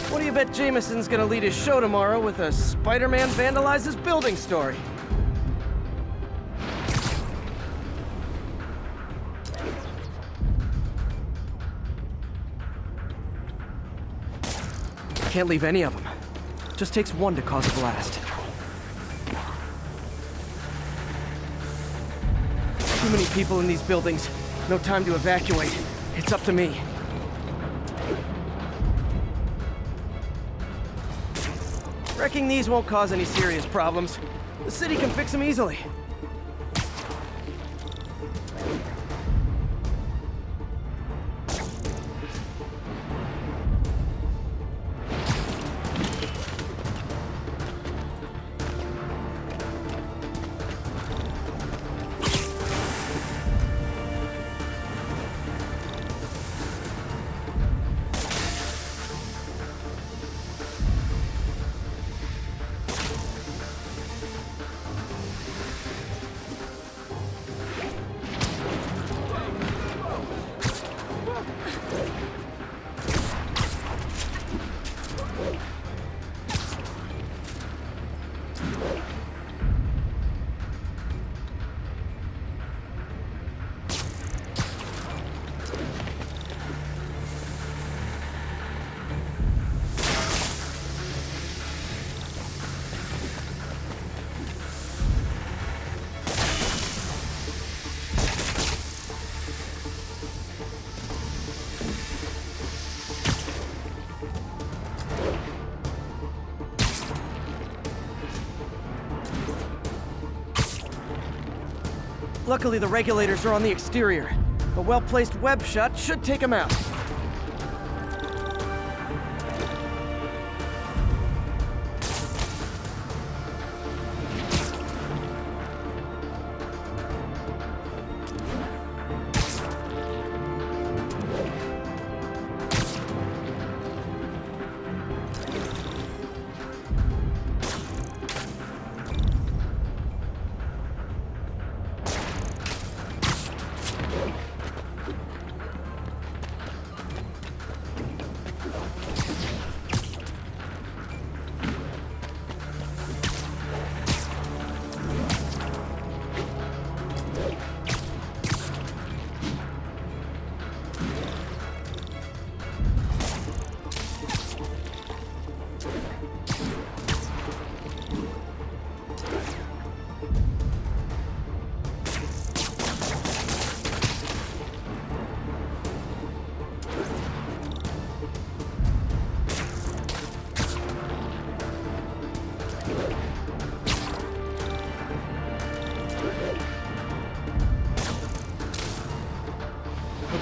What do you bet Jameson's gonna lead his show tomorrow with a Spider-Man vandalizes building story? Can't leave any of them. Just takes one to cause a blast. Too many people in these buildings. No time to evacuate. It's up to me. Wrecking these won't cause any serious problems. The city can fix them easily. Luckily, the regulators are on the exterior. A well-placed web shot should take him out.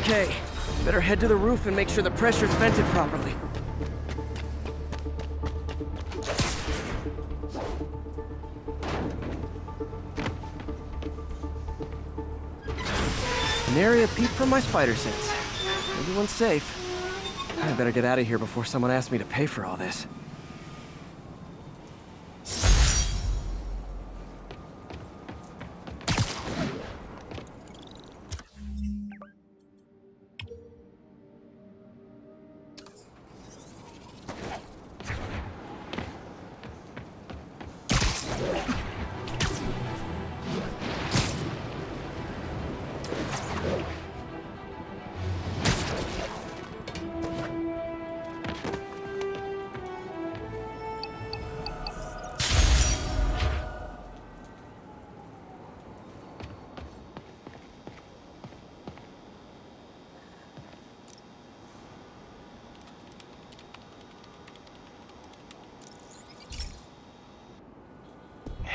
Okay, better head to the roof and make sure the pressure's vented properly. Nary a peep from my spider sense. Everyone's safe. I better get out of here before someone asks me to pay for all this.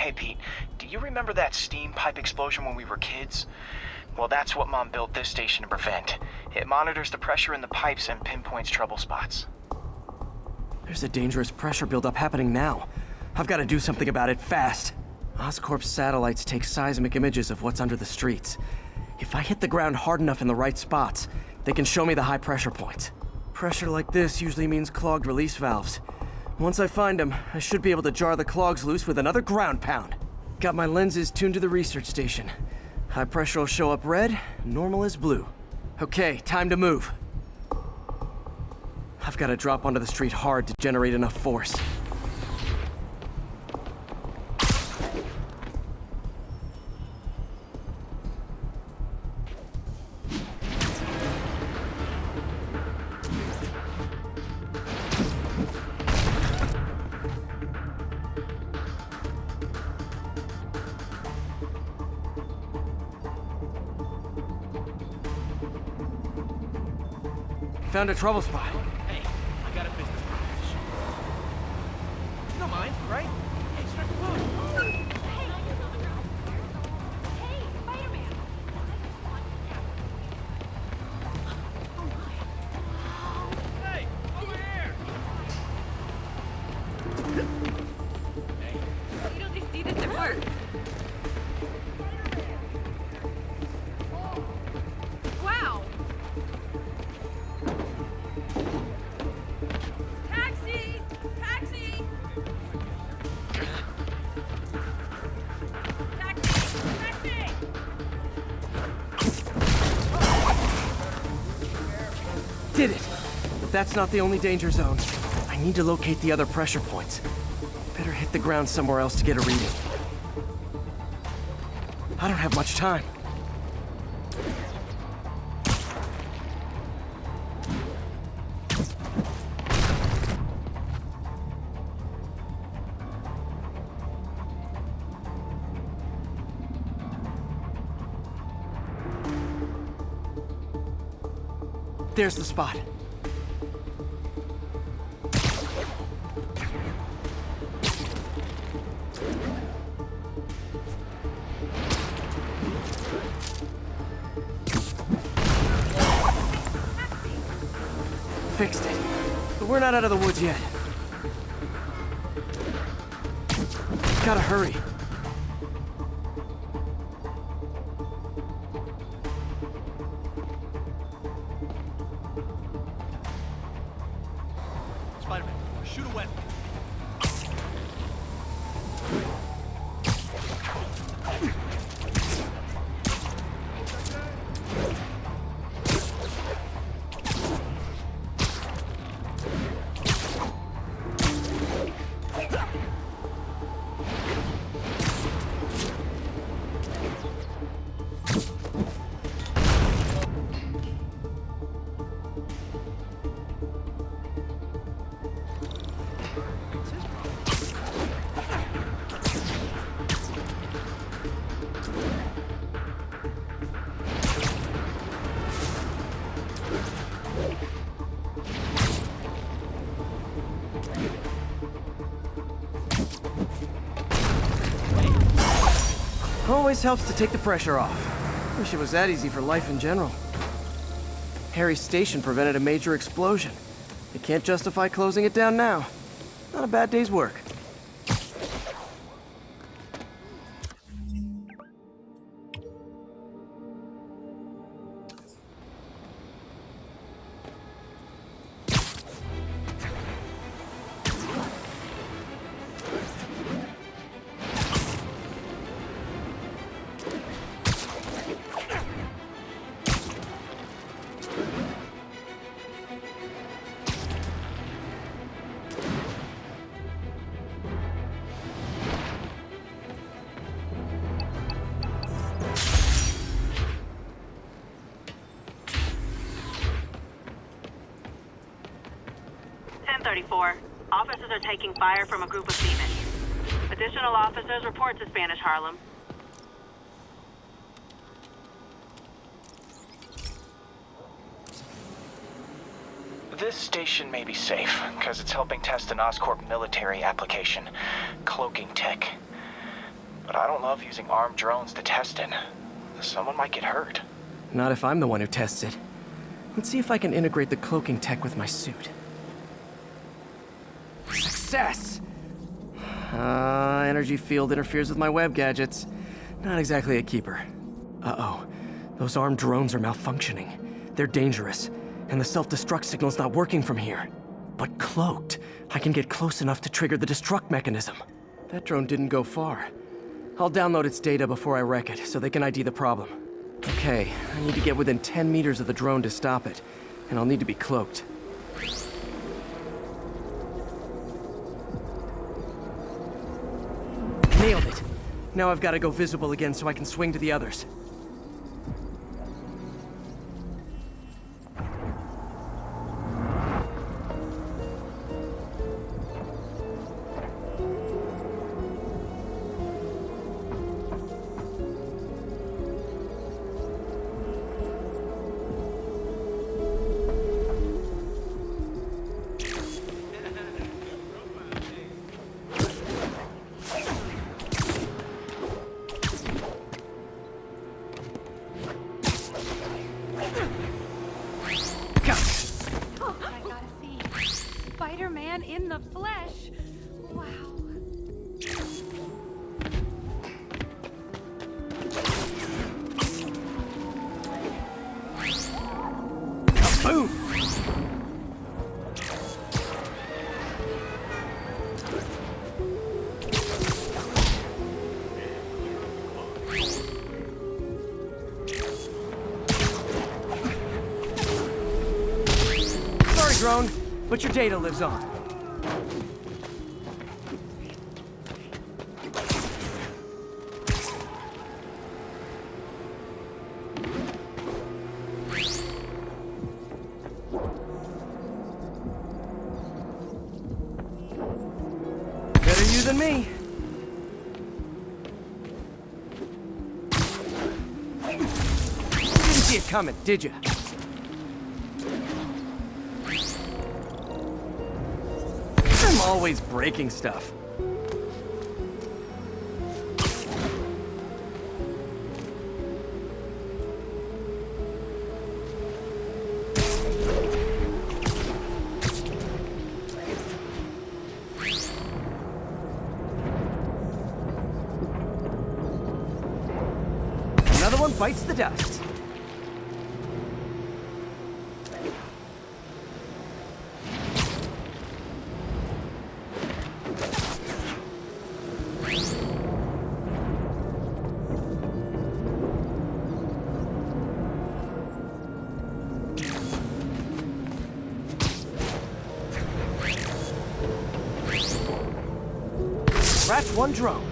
Hey, Pete, do you remember that steam pipe explosion when we were kids? Well, that's what Mom built this station to prevent. It monitors the pressure in the pipes and pinpoints trouble spots. There's a dangerous pressure buildup happening now. I've got to do something about it fast. Oscorp's satellites take seismic images of what's under the streets. If I hit the ground hard enough in the right spots, they can show me the high pressure points. Pressure like this usually means clogged release valves. Once I find them, I should be able to jar the clogs loose with another ground pound. Got my lenses tuned to the research station. High pressure will show up red, normal is blue. Okay, time to move. I've got to drop onto the street hard to generate enough force. Found a trouble spot. Hey, I got a business proposition. You don't mind, right? Hey, start the boat. Hey, Spider-Man! Hey, over here! You know they see this at work. Wow! Taxi! Taxi! Taxi! Did it! But that's not the only danger zone. I need to locate the other pressure points. Better hit the ground somewhere else to get a reading. I don't have much time. There's the spot. Fixed it. But we're not out of the woods yet. Gotta hurry. Spider-Man, shoot a weapon. Always helps to take the pressure off. Wish it was that easy for life in general. Harry's station prevented a major explosion. They can't justify closing it down now. Not a bad day's work. Officers are taking fire from a group of demons. Additional officers report to Spanish Harlem. This station may be safe, because it's helping test an Oscorp military application, cloaking tech. but I don't love using armed drones to test it. Someone might get hurt. Not if I'm the one who tests it. Let's see if I can integrate the cloaking tech with my suit. Success! Energy field interferes with my web gadgets. Not exactly a keeper. Uh-oh. Those armed drones are malfunctioning. They're dangerous, and the self-destruct signal's not working from here. But cloaked, I can get close enough to trigger the destruct mechanism. That drone didn't go far. I'll download its data before I wreck it, so they can ID the problem. Okay, I need to get within 10 meters of the drone to stop it, and I'll need to be cloaked. Nailed it! Now I've got to go visible again so I can swing to the others. Spider-Man in the flesh. Wow. Boom! Sorry, drone. But your data lives on. Better you than me. Didn't see it coming, did you? I'm always breaking stuff. Another one bites the dust. Scratch one drone.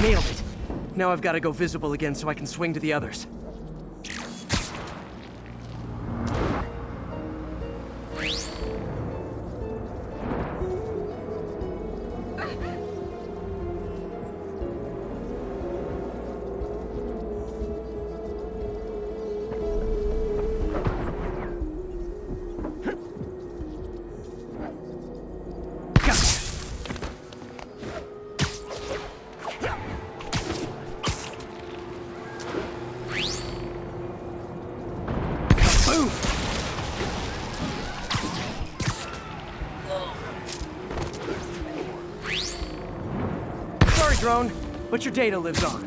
Nailed it. Now I've got to go visible again so I can swing to the others. Drone, but your data lives on.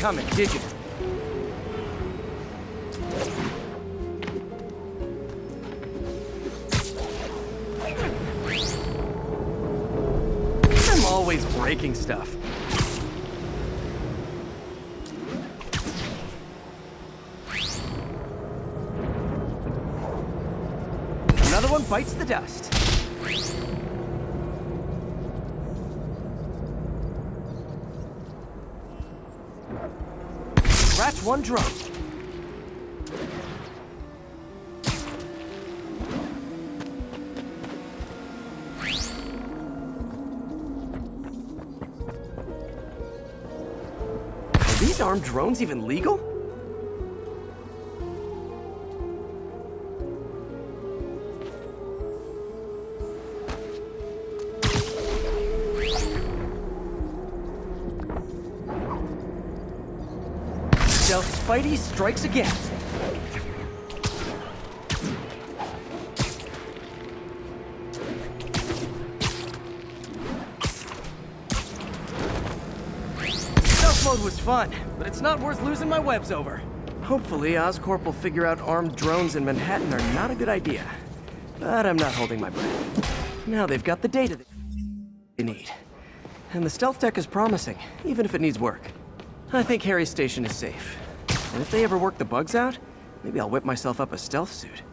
coming, did you? I'm always breaking stuff. Another one bites the dust. Scratch one drone. Are these armed drones even legal? Stealth Spidey strikes again. Stealth mode was fun, but it's not worth losing my webs over. Hopefully, Oscorp will figure out armed drones in Manhattan are not a good idea. But I'm not holding my breath. Now they've got the data they need. And the stealth tech is promising, even if it needs work. I think Harry's station is safe. And if they ever work the bugs out, maybe I'll whip myself up a stealth suit.